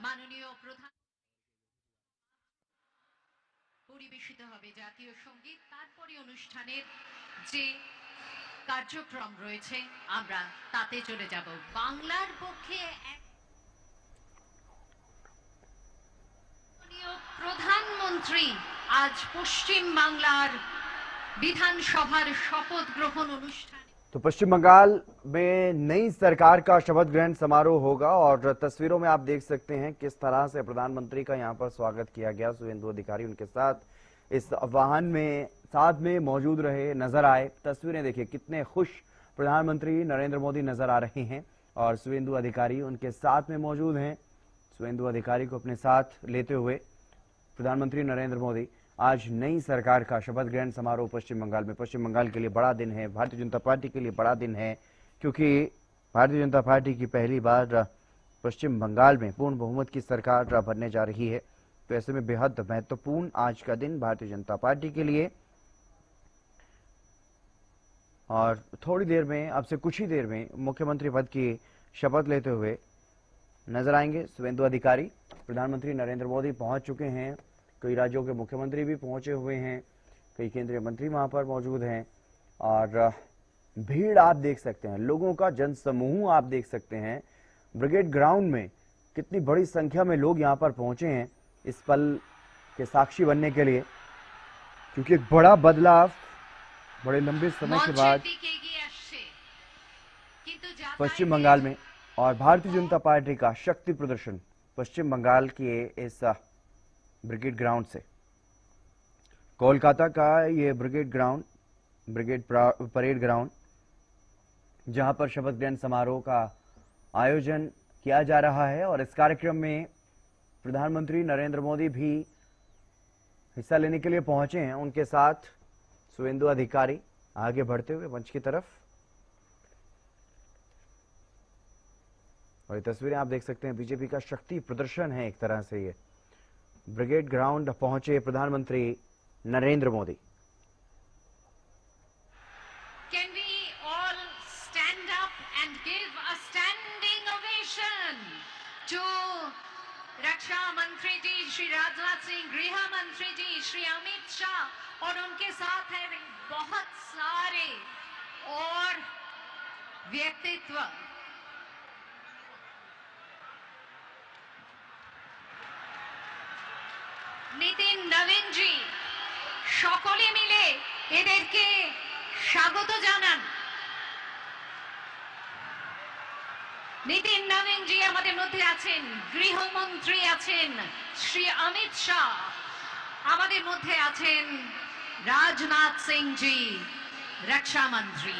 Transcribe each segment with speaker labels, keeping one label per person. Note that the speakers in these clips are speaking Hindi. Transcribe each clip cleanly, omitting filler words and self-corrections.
Speaker 1: মাননীয় প্রধান পরিবেশিত হবে জাতীয় সঙ্গীত, তারপরে অনুষ্ঠানের যে কার্যক্রম রয়েছে আমরা তাতে চলে যাব। বাংলার পক্ষে প্রধানমন্ত্রী আজ পশ্চিম বাংলার विधानसभा शपथ ग्रहण अनुष्ठान।
Speaker 2: तो पश्चिम बंगाल में नई सरकार का शपथ ग्रहण समारोह होगा और तस्वीरों में आप देख सकते हैं किस तरह से प्रधानमंत्री का यहां पर स्वागत किया गया। शुभेंदु अधिकारी उनके साथ इस वाहन में साथ में मौजूद रहे, नजर आए। तस्वीरें देखिए, कितने खुश प्रधानमंत्री नरेंद्र मोदी नजर आ रहे हैं और शुभेंदु अधिकारी उनके साथ में मौजूद हैं। शुभेंदु अधिकारी को अपने साथ लेते हुए प्रधानमंत्री नरेंद्र मोदी आज नई सरकार का शपथ ग्रहण समारोह पश्चिम बंगाल में। पश्चिम बंगाल के लिए बड़ा दिन है, भारतीय जनता पार्टी के लिए बड़ा दिन है, क्योंकि भारतीय जनता पार्टी की पहली बार पश्चिम बंगाल में पूर्ण बहुमत की सरकार बनने जा रही है। तो ऐसे में बेहद महत्वपूर्ण आज का दिन भारतीय जनता पार्टी के लिए। और थोड़ी देर में, अब से कुछ ही देर में मुख्यमंत्री पद की शपथ लेते हुए नजर आएंगे शुभेंदु अधिकारी। प्रधानमंत्री नरेंद्र मोदी पहुंच चुके हैं, कई राज्यों के मुख्यमंत्री भी पहुंचे हुए हैं, कई केंद्रीय मंत्री वहां पर मौजूद हैं और भीड़ आप देख सकते हैं, लोगों का जनसमूह आप देख सकते हैं। ब्रिगेड ग्राउंड में कितनी बड़ी संख्या में लोग यहां पर पहुंचे हैं इस पल के साक्षी बनने के लिए, क्योंकि एक बड़ा बदलाव बड़े लंबे समय के बाद पश्चिम बंगाल में और भारतीय जनता पार्टी का शक्ति प्रदर्शन पश्चिम बंगाल के इस ब्रिगेड ग्राउंड से। कोलकाता का ये brigade ground, brigade parade ground, जहां पर शपथ ग्रहण समारोह का आयोजन किया जा रहा है और इस कार्यक्रम में प्रधानमंत्री नरेंद्र मोदी भी हिस्सा लेने के लिए पहुंचे हैं। उनके साथ शुभेंदु अधिकारी आगे बढ़ते हुए मंच की तरफ, और ये तस्वीरें आप देख सकते हैं, बीजेपी का शक्ति प्रदर्शन है एक तरह से। ये ब्रिगेड ग्राउंड पहुंचे प्रधानमंत्री Narendra Modi.
Speaker 1: Can we all stand up and give a standing ovation to रक्षा मंत्री जी श्री राजनाथ सिंह, गृह मंत्री जी श्री अमित शाह और उनके साथ है बहुत सारे और व्यक्तित्व। নিতিন নবীন জি সকলে মিলে এদেরকে স্বাগত জানান। নিতিন নবীন জি আমাদের মধ্যে আছেন, গৃহমন্ত্রী আছেন শ্রী অমিত শাহ, আমাদের মধ্যে আছেন রাজনাথ সিং জি রক্ষা মন্ত্রী।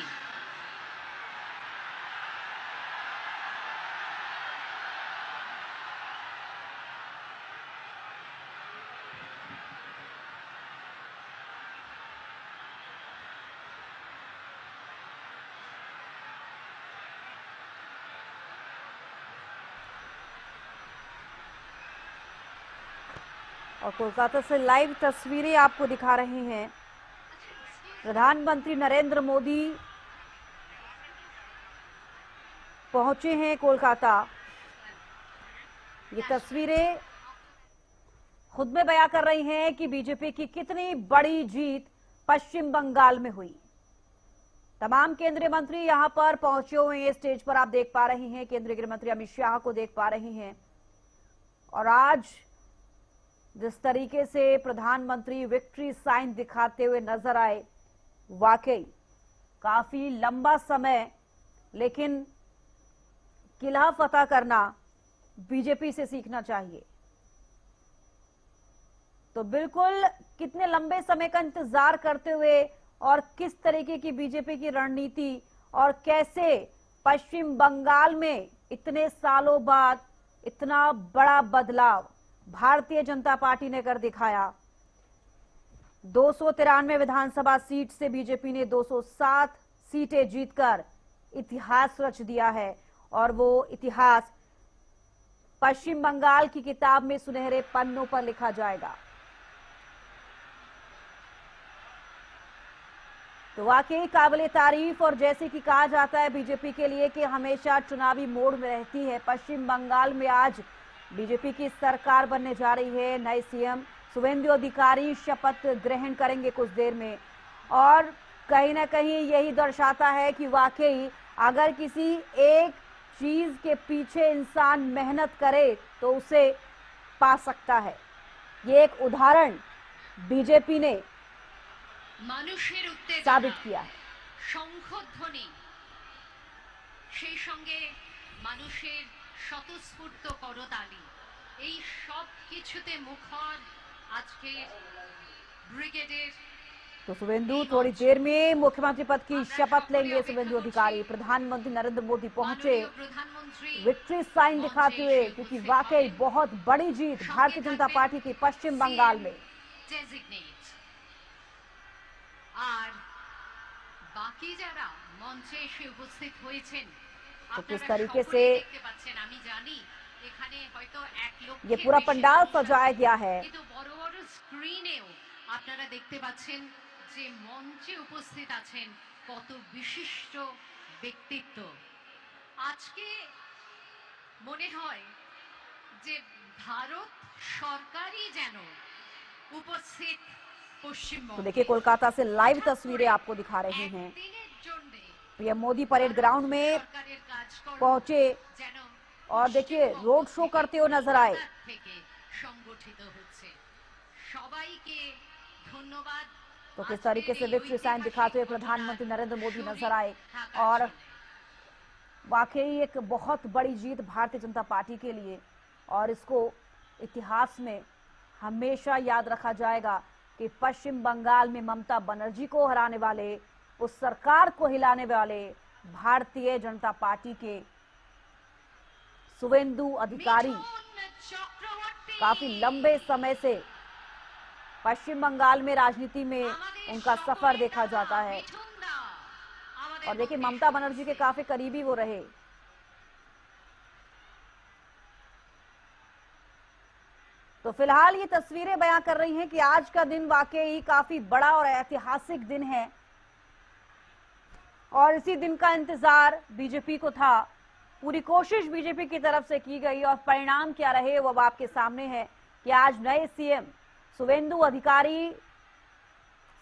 Speaker 3: और कोलकाता से लाइव तस्वीरें आपको दिखा रहे हैं। प्रधानमंत्री नरेंद्र मोदी पहुंचे हैं कोलकाता। ये तस्वीरें खुद में बयां कर रही हैं कि बीजेपी की कितनी बड़ी जीत पश्चिम बंगाल में हुई। तमाम केंद्रीय मंत्री यहां पर पहुंचे हुए हैं। स्टेज पर आप देख पा रहे हैं केंद्रीय गृह मंत्री अमित शाह को देख पा रहे हैं। और आज जिस तरीके से प्रधानमंत्री विक्ट्री साइन दिखाते हुए नजर आए, वाकई काफी लंबा समय, लेकिन किला फतह करना बीजेपी से सीखना चाहिए। तो बिल्कुल कितने लंबे समय का इंतजार करते हुए और किस तरीके की बीजेपी की रणनीति और कैसे पश्चिम बंगाल में इतने सालों बाद इतना बड़ा बदलाव भारतीय जनता पार्टी ने कर दिखाया। 293 विधानसभा सीट से बीजेपी ने 207 सीटें जीतकर इतिहास रच दिया है और वो इतिहास पश्चिम बंगाल की किताब में सुनहरे पन्नों पर लिखा जाएगा। तो वाकई काबिले तारीफ, और जैसे कि कहा जाता है बीजेपी के लिए कि हमेशा चुनावी मोड में रहती है, पश्चिम बंगाल में आज बीजेपी की सरकार बनने जा रही है। नए सीएम शुभेंदु अधिकारी शपथ ग्रहण करेंगे कुछ देर में, और कहीं ना कहीं यही दर्शाता है कि वाकई अगर किसी एक चीज के पीछे इंसान मेहनत करे तो उसे पा सकता है। ये एक उदाहरण बीजेपी ने
Speaker 1: মানুষের উত্তেজনা,
Speaker 3: साबित किया है।
Speaker 1: শঙ্খধ্বনি, সেই সঙ্গে মানুষের স্বতঃস্ফূর্ত করতালি, এই সব কিছুতে মুখর আজকে ব্রিগেডের
Speaker 3: तो शुभेंदु थोड़ी देर में मुख्यमंत्री पद की शपथ लेंगे। शुभेंदु अधिकारी प्रधानमंत्री नरेंद्र मोदी पहुंचे
Speaker 1: মাননীয় প্রধানমন্ত্রী
Speaker 3: विक्ट्री साइन दिखाते हुए, क्योंकि वाकई बहुत बड़ी जीत भारतीय जनता पार्टी की पश्चिम बंगाल में।
Speaker 1: ডেজিগনেট আর বাকি যারা মঞ্চে এসে উপস্থিত হয়েছেন,
Speaker 3: तो किस
Speaker 1: আপনারা
Speaker 3: तरीके
Speaker 1: সকলেই
Speaker 3: से
Speaker 1: দেখতে পাচ্ছেন। আমি জানি এখানে হয়তো 1 লক্ষ
Speaker 3: ये पूरा पंडाल सजाया गया है।
Speaker 1: কিন্তু বড় বড় স্ক্রিনেও আপনারা দেখতে পাচ্ছেন যে মঞ্চে উপস্থিত আছেন কত বিশিষ্ট ব্যক্তিত্ব। আজকে মনে হয় যে ভারত সরকারই যেন উপস্থিত
Speaker 3: तो
Speaker 1: পশ্চিমবঙ্গে।
Speaker 3: देखिए कोलकाता से लाइव तस्वीरें आपको दिखा रही हैं।
Speaker 1: একদিনের জন্যে
Speaker 3: पीएम मोदी परेड ग्राउंड में
Speaker 1: সরকারের কাজকর্ম
Speaker 3: पहुंचे
Speaker 1: যেন
Speaker 3: और देखिए रोड शो करते हुए नजर आए।
Speaker 1: থেকে সংগঠিত হচ্ছে। সবাইকে ধন্যবাদ।
Speaker 3: तो किस तरीके से विक्ट्री साइन दिखाते हुए प्रधानमंत्री नरेंद्र मोदी नजर आए, और वाकई एक बहुत बड़ी जीत भारतीय जनता पार्टी के लिए, और इसको इतिहास में हमेशा याद रखा जाएगा कि पश्चिम बंगाल में ममता बनर्जी को हराने वाले, उस सरकार को हिलाने वाले भारतीय जनता पार्टी के शुभेंदु अधिकारी
Speaker 1: চক্রবর্তী
Speaker 3: काफी लंबे समय से पश्चिम बंगाल में राजनीति में उनका सफर देखा जाता है, और देखिए ममता बनर्जी के काफी करीबी वो रहे। तो फिलहाल ये तस्वीरें बयां कर रही हैं कि आज का दिन वाकई काफी बड़ा और ऐतिहासिक दिन है, और इसी दिन का इंतजार बीजेपी को था। पूरी कोशिश बीजेपी की तरफ से की गई, और परिणाम क्या रहे वो अब आपके सामने है कि आज नए सीएम शुभेंदु अधिकारी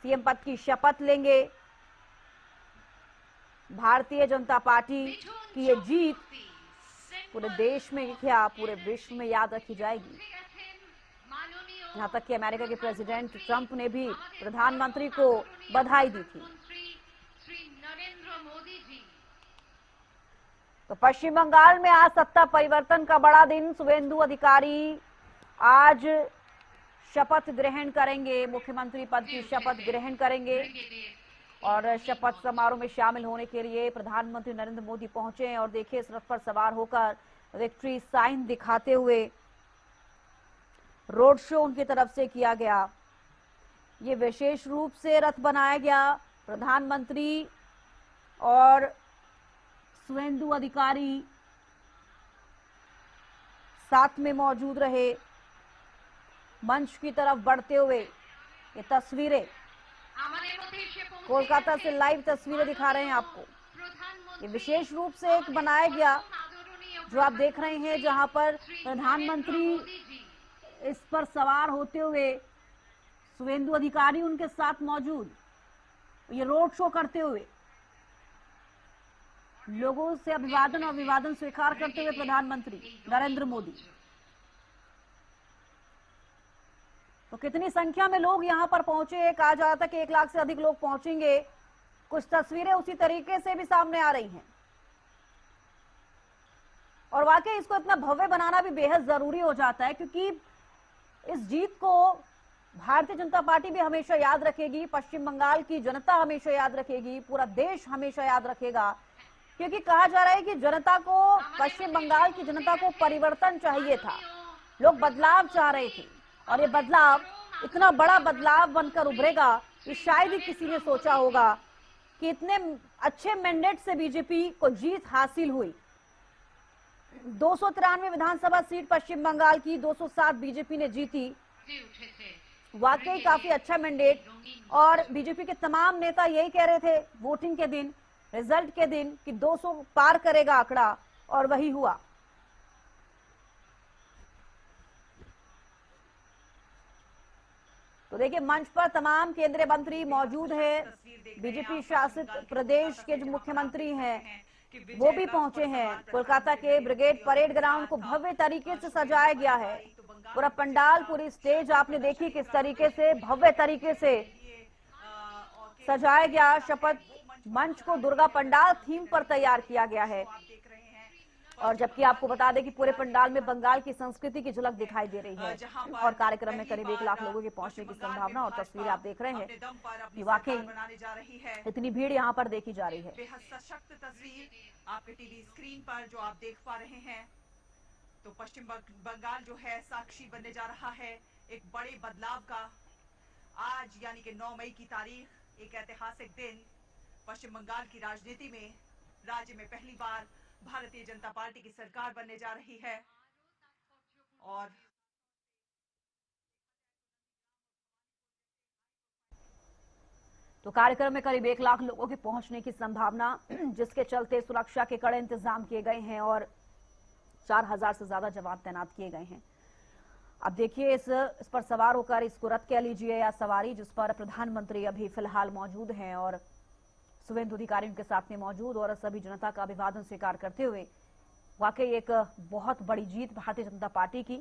Speaker 3: सीएम पद की शपथ लेंगे। भारतीय जनता पार्टी की ये जीत पूरे देश में क्या पूरे विश्व में याद रखी जाएगी। यहां तक कि अमेरिका के प्रेसिडेंट ट्रंप ने भी प्रधानमंत्री को बधाई दी थी।
Speaker 1: श्री नरेंद्र मोदी जी।
Speaker 3: तो पश्चिम बंगाल में आज सत्ता परिवर्तन का बड़ा दिन। शुभेंदु अधिकारी आज शपथ ग्रहण करेंगे, मुख्यमंत्री पद की शपथ ग्रहण करेंगे, और शपथ समारोह में शामिल होने के लिए प्रधानमंत्री नरेंद्र मोदी पहुंचे हैं। और देखिए इस रथ पर सवार होकर विक्ट्री साइन दिखाते हुए रोड शो उनकी तरफ से किया गया। ये विशेष रूप से रथ बनाया गया। प्रधानमंत्री और शुभेंदु अधिकारी साथ में मौजूद रहे। मंच की तरफ बढ़ते हुए ये तस्वीरें कोलकाता से लाइव तस्वीरें दिखा रहे हैं आपको। ये विशेष रूप से एक बनाया गया जो आप देख रहे हैं, जहां पर प्रधानमंत्री इस पर सवार होते हुए, शुभेंदु अधिकारी उनके साथ मौजूद, ये रोड शो करते हुए लोगों से अभिवादन और अभिवादन स्वीकार करते हुए प्रधानमंत्री नरेंद्र मोदी। तो कितनी संख्या में लोग यहां पर पहुंचे, कहा जा रहा था कि 1 लाख से अधिक लोग पहुंचेंगे। कुछ तस्वीरें उसी तरीके से भी सामने आ रही हैं, और वाकई इसको इतना भव्य बनाना भी बेहद जरूरी हो जाता है, क्योंकि इस जीत को भारतीय जनता पार्टी भी हमेशा याद रखेगी, पश्चिम बंगाल की जनता हमेशा याद रखेगी, पूरा देश हमेशा याद रखेगा। क्योंकि कहा जा रहा है कि जनता को, पश्चिम बंगाल की जनता को परिवर्तन चाहिए था, लोग बदलाव चाह रहे थे, और ये बदलाव इतना बड़ा बदलाव बनकर उभरेगा कि शायद ही किसी ने सोचा होगा कि इतने अच्छे मैंडेट से बीजेपी को जीत हासिल हुई। 293 विधानसभा सीट पश्चिम बंगाल की 207 बीजेपी ने जीती। वाकई काफी अच्छा मैंडेट, और बीजेपी के तमाम नेता यही कह रहे थे वोटिंग के दिन, रिजल्ट के दिन, कि 200 पार करेगा आंकड़ा, और वही हुआ। तो देखिए मंच पर तमाम केंद्रीय मंत्री मौजूद है। बीजेपी शासित प्रदेश के जो मुख्यमंत्री हैं वो भी पहुंचे हैं। कोलकाता के ब्रिगेड परेड ग्राउंड को भव्य तरीके से सजाया गया है। पूरा पंडाल, पूरी स्टेज आपने देखी किस तरीके से भव्य तरीके से सजाया गया। शपथ मंच को दुर्गा पंडाल थीम पर तैयार किया गया है। और जबकि आपको बता दें कि पूरे पंडाल में बंगाल की संस्कृति की झलक दिखाई दे रही है। और कार्यक्रम में करीब 1 लाख लोगों के पहुंचने की संभावना और तस्वीरें आप देख रहे हैं कि वाकई इतनी भीड़ यहाँ पर देखी जा रही है।
Speaker 4: बेहद सशक्त तस्वीर आपके टीवी स्क्रीन पर जो आप देख पा रहे हैं। तो पश्चिम बंगाल जो है साक्षी बनने जा रहा है एक बड़े बदलाव का। आज यानी कि 9 मई की तारीख एक ऐतिहासिक दिन। पश्चिम बंगाल की राजनीति में राज्य में पहली बार भारतीय जनता पार्टी की सरकार बनने जा रही है। और
Speaker 3: तो कार्यक्रम में करीब 1 लाख लोगों के पहुंचने की संभावना, जिसके चलते सुरक्षा के कड़े इंतजाम किए गए हैं और 4000 से ज्यादा जवान तैनात किए गए हैं। अब देखिए इस पर सवार होकर इसको रथ कह लीजिए या सवारी, जिस पर प्रधानमंत्री अभी फिलहाल मौजूद हैं और शुभेंदु अधिकारी उनके साथ में मौजूद और सभी जनता का अभिवादन स्वीकार करते हुए। वाकई एक बहुत बड़ी जीत भारतीय जनता पार्टी की।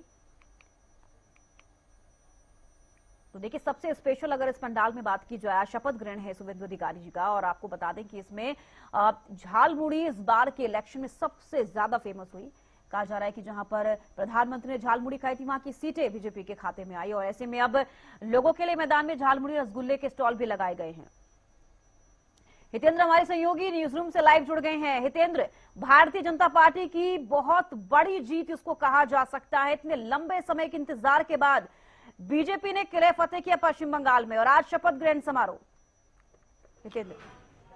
Speaker 3: तो देखिए सबसे स्पेशल अगर इस पंडाल में बात की जाए, शपथ ग्रहण है शुभेंदु अधिकारी जी का। और आपको बता दें कि इसमें झालमुड़ी इस बार के इलेक्शन में सबसे ज्यादा फेमस हुई। कहा जा रहा है कि जहां पर प्रधानमंत्री ने झालमुड़ी खाई थी, वहां की सीटें बीजेपी के खाते में आई। और ऐसे में अब लोगों के लिए मैदान में झालमुड़ी रसगुल्ले के स्टॉल भी लगाए गए हैं। हितेंद्र हमारे सहयोगी न्यूज रूम से लाइव जुड़ गए हैं। हितेंद्र, भारतीय जनता पार्टी की बहुत बड़ी जीत इसको कहा जा सकता है। इतने लंबे समय के इंतजार के बाद बीजेपी ने किले फतेह किया पश्चिम बंगाल में और आज शपथ ग्रहण समारोह। हितेंद्र।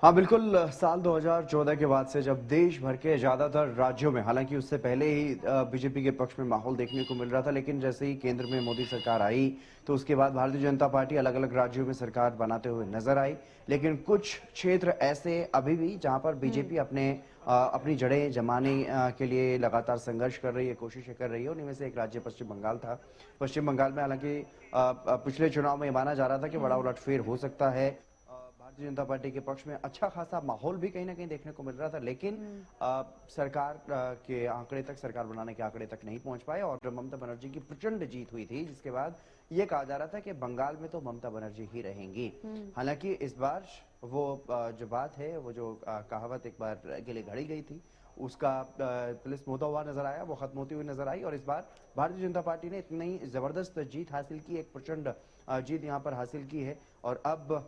Speaker 2: हाँ बिल्कुल, साल 2014 के बाद से जब देश भर के ज्यादातर राज्यों में, हालांकि उससे पहले ही बीजेपी के पक्ष में माहौल देखने को मिल रहा था, लेकिन जैसे ही केंद्र में मोदी सरकार आई तो उसके बाद भारतीय जनता पार्टी अलग अलग राज्यों में सरकार बनाते हुए नजर आई। लेकिन कुछ क्षेत्र ऐसे अभी भी जहां पर बीजेपी अपनी जड़ें जमाने के लिए लगातार संघर्ष कर रही है, कोशिशें कर रही है। उनमें से एक राज्य पश्चिम बंगाल था। पश्चिम बंगाल में हालांकि पिछले चुनाव में माना जा रहा था कि बड़ा उलटफेर हो सकता है। भारतीय जनता पार्टी के पक्ष में अच्छा खासा माहौल भी कहीं ना कहीं देखने को मिल रहा था, लेकिन सरकार के आंकड़े तक, सरकार बनाने के आंकड़े तक नहीं पहुंच पाए और ममता बनर्जी की प्रचंड जीत हुई थी, जिसके बाद ये कहा जा रहा था कि बंगाल में तो ममता बनर्जी ही रहेंगी। हालांकि इस बार वो जो बात है, वो जो कहावत एक बार के लिए घड़ी गई थी, उसका पुलिस होता हुआ नजर आया, वो खत्म होती हुई नजर आई। और इस बार भारतीय जनता पार्टी ने इतनी जबरदस्त जीत हासिल की, एक प्रचंड जीत यहाँ पर हासिल की है। और अब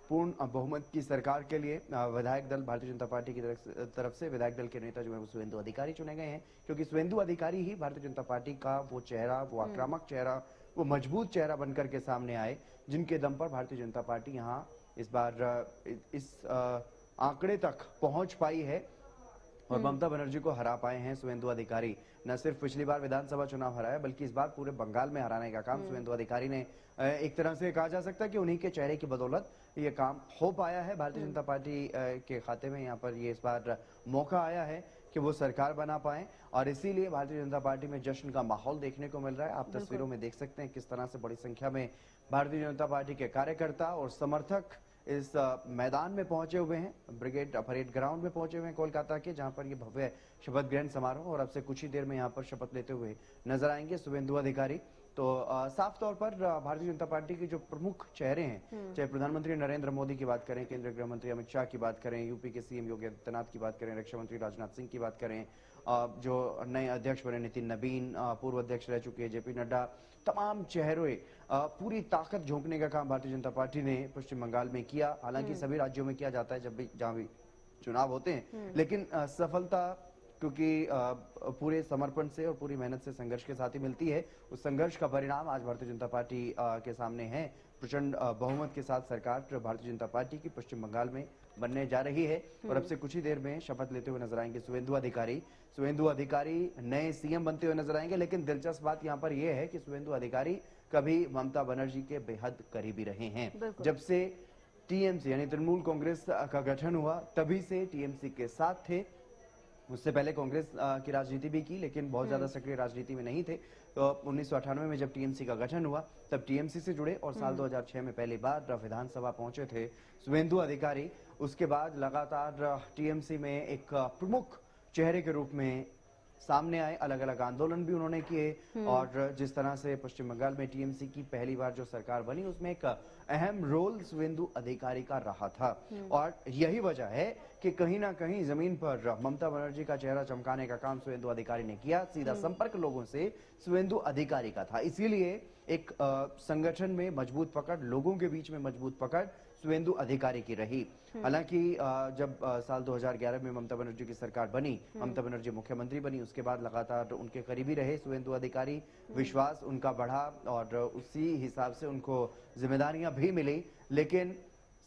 Speaker 2: पूर्ण बहुमत की सरकार के लिए विधायक दल, भारतीय जनता पार्टी की तरफ से विधायक दल के नेता जो है वो शुभेंदु अधिकारी चुने गए हैं, क्योंकि शुभेंदु अधिकारी ही भारतीय जनता पार्टी का वो चेहरा, वो आक्रामक चेहरा, वो मजबूत चेहरा बनकर के सामने आए, जिनके दम पर भारतीय जनता पार्टी यहाँ इस बार इस आंकड़े तक पहुंच पाई है और ममता बनर्जी को हरा पाए हैं शुभेंदु अधिकारी। न सिर्फ पिछली बार विधानसभा चुनाव हराया, बल्कि इस बार पूरे बंगाल में हराने का काम शुभेंदु अधिकारी ने, एक तरह से कहा जा सकता है कि उन्हीं के चेहरे की बदौलत ये काम हो पाया है। भारतीय जनता पार्टी के खाते में यहाँ पर ये इस बार मौका आया है कि वो सरकार बना पाए और इसीलिए भारतीय जनता पार्टी में जश्न का माहौल देखने को मिल रहा है। आप तस्वीरों में देख सकते हैं किस तरह से बड़ी संख्या में भारतीय जनता पार्टी के कार्यकर्ता और समर्थक इस मैदान में पहुंचे हुए हैं, ब्रिगेड परेड ग्राउंड में पहुंचे हुए हैं कोलकाता के, जहां पर ये भव्य शपथ ग्रहण समारोह और अब से कुछ ही देर में यहां पर शपथ लेते हुए नजर आएंगे शुभेंदु अधिकारी। तो साफ तौर पर भारतीय जनता पार्टी के जो प्रमुख चेहरे हैं, चाहे प्रधानमंत्री नरेंद्र मोदी की बात करें, केंद्रीय गृह मंत्री अमित शाह की बात करें, यूपी के सीएम योगी आदित्यनाथ की बात करें, रक्षा मंत्री राजनाथ सिंह की बात करें, जो नए अध्यक्ष बने नितिन नबीन, पूर्व अध्यक्ष रह चुके जेपी नड्डा, तमाम चेहरे पूरी ताकत झोंकने का काम भारतीय जनता पार्टी ने पश्चिम बंगाल में किया। हालांकि सभी राज्यों में किया जाता है जब भी जहां भी चुनाव होते हैं, लेकिन सफलता क्योंकि पूरे समर्पण से और पूरी मेहनत से संघर्ष के साथ ही मिलती है। उस संघर्ष का परिणाम आज भारतीय जनता पार्टी के सामने है। प्रचंड बहुमत के साथ सरकार भारतीय जनता पार्टी की पश्चिम बंगाल में बनने जा रही है और अब से कुछ ही देर में शपथ लेते हुए नजर आएंगे शुभेंदु अधिकारी। शुभेंदु अधिकारी नए सीएम बनते हुए नजर आएंगे, लेकिन दिलचस्प बात यहाँ पर यह है कि शुभेंदु अधिकारी कभी ममता बनर्जी के बेहद करीबी रहे हैं। जब से टीएमसी यानी तृणमूल कांग्रेस का गठन हुआ तभी से टीएमसी के साथ थे उससे पहले कांग्रेस की राजनीति भी की, लेकिन बहुत ज्यादा सक्रिय राजनीति में नहीं थे। तो 1998 में जब टीएमसी का गठन हुआ तब टीएमसी से जुड़े और साल 2006 में पहली बार विधानसभा पहुंचे थे शुभेंदु अधिकारी। उसके बाद लगातार टीएमसी में एक प्रमुख चेहरे के रूप में सामने आए, अलग अलग आंदोलन भी उन्होंने किए और जिस तरह से पश्चिम बंगाल में टीएमसी की पहली बार जो सरकार बनी उसमें एक अहम रोल शुभेंदु अधिकारी का रहा था। और यही वजह है कि कहीं ना कहीं जमीन पर ममता बनर्जी का चेहरा चमकाने का काम शुभेंदु अधिकारी ने किया। सीधा संपर्क लोगों से शुभेंदु अधिकारी का था, इसीलिए एक संगठन में मजबूत पकड़, लोगों के बीच में मजबूत पकड़ शुभेंदु अधिकारी की रही। हालांकि जब साल 2011 में ममता बनर्जी की सरकार बनी, ममता बनर्जी मुख्यमंत्री बनी, उसके बाद लगातार उनके करीबी रहे शुभेंदु अधिकारी, विश्वास उनका बढ़ा और उसी हिसाब से उनको जिम्मेदारियां भी मिली। लेकिन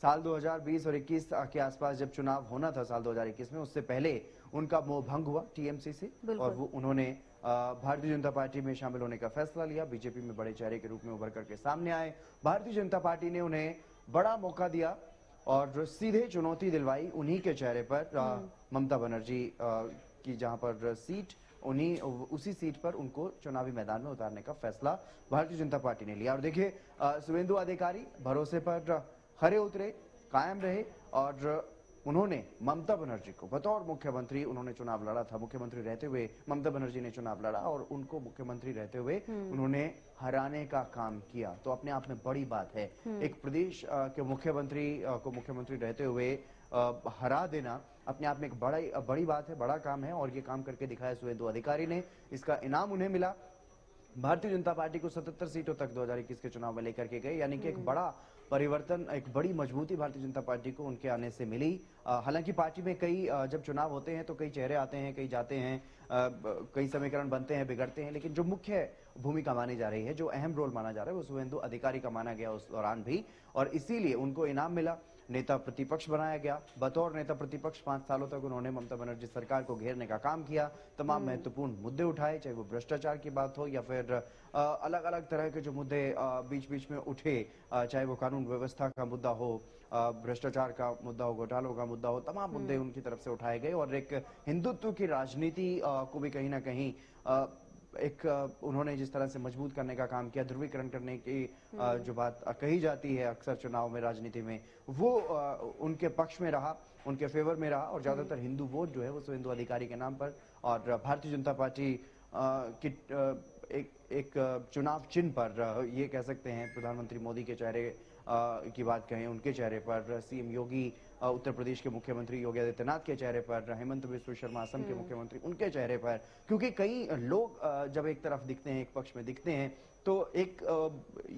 Speaker 2: साल 2020 और 21 के आसपास जब चुनाव होना था साल 2021 में, उससे पहले उनका मोह भंग हुआ टीएमसी से और वो उन्होंने भारतीय जनता पार्टी में शामिल होने का फैसला लिया। बीजेपी में बड़े चेहरे के रूप में उभर करके सामने आए। भारतीय जनता पार्टी ने उन्हें बड़ा मौका दिया और सीधे चुनौती दिलवाई उन्हीं के चेहरे पर, ममता बनर्जी की जहां पर सीट, उसी सीट पर उनको चुनावी मैदान में उतारने का फैसला भारतीय जनता पार्टी ने लिया। और देखिए शुभेंदु अधिकारी भरोसे पर खरे उतरे, कायम रहे और उन्होंने ममता बनर्जी को बतौर मुख्यमंत्री उन्होंने चुनाव लड़ा था। मुख्यमंत्री रहते हुए ममता बनर्जी ने चुनाव लड़ा और उनको मुख्यमंत्री रहते हुए उन्होंने हराने का काम किया। तो अपने आप में बड़ी बात है, एक प्रदेश के मुख्यमंत्री को मुख्यमंत्री रहते हुए हरा देना अपने आप में एक बड़ी बात है, बड़ा काम है और ये काम करके दिखाया शुभेंदु अधिकारी ने। इसका इनाम उन्हें मिला। भारतीय जनता पार्टी को 77 सीटों तक 2021 के चुनाव में लेकर के गए, यानी कि एक बड़ा परिवर्तन, एक बड़ी मजबूती भारतीय जनता पार्टी को उनके आने से मिली। हालांकि पार्टी में कई जब चुनाव होते हैं तो कई चेहरे आते हैं, कई जाते हैं, कई समीकरण बनते हैं, बिगड़ते हैं, लेकिन जो मुख्य भूमिका मानी जा रही है, जो अहम रोल माना जा रहा है, वो शुभेंदु अधिकारी का माना गया उस दौरान भी और इसीलिए उनको इनाम मिला। नेता प्रतिपक्ष बनाया गया। बतौर नेता प्रतिपक्ष 5 सालों तक उन्होंने ममता बनर्जी सरकार को घेरने का काम किया। तमाम महत्वपूर्ण मुद्दे उठाए, चाहे वो भ्रष्टाचार की बात हो या फिर अलग अलग तरह के जो मुद्दे बीच बीच में उठे, चाहे वो कानून व्यवस्था का मुद्दा हो, भ्रष्टाचार का मुद्दा हो, घोटालों का मुद्दा हो, तमाम मुद्दे उनकी तरफ से उठाए गए और एक हिंदुत्व की राजनीति को भी कहीं ना कहीं एक उन्होंने जिस तरह से मजबूत करने का काम किया, ध्रुवीकरण करने की जो बात कही जाती है अक्सर चुनाव में, राजनीति में, वो उनके पक्ष में रहा, उनके फेवर में रहा और ज्यादातर हिंदू वोट जो है वो शुभेंदु अधिकारी के नाम पर और भारतीय जनता पार्टी की एक चुनाव चिन्ह पर, ये कह सकते हैं प्रधानमंत्री मोदी के चेहरे की बात कहें, उनके चेहरे पर, सीएम योगी उत्तर प्रदेश के मुख्यमंत्री योगी आदित्यनाथ के चेहरे पर, हेमंत बिस्वा शर्मा असम के मुख्यमंत्री उनके चेहरे पर, क्योंकि कई लोग जब एक तरफ दिखते हैं, एक पक्ष में दिखते हैं, तो एक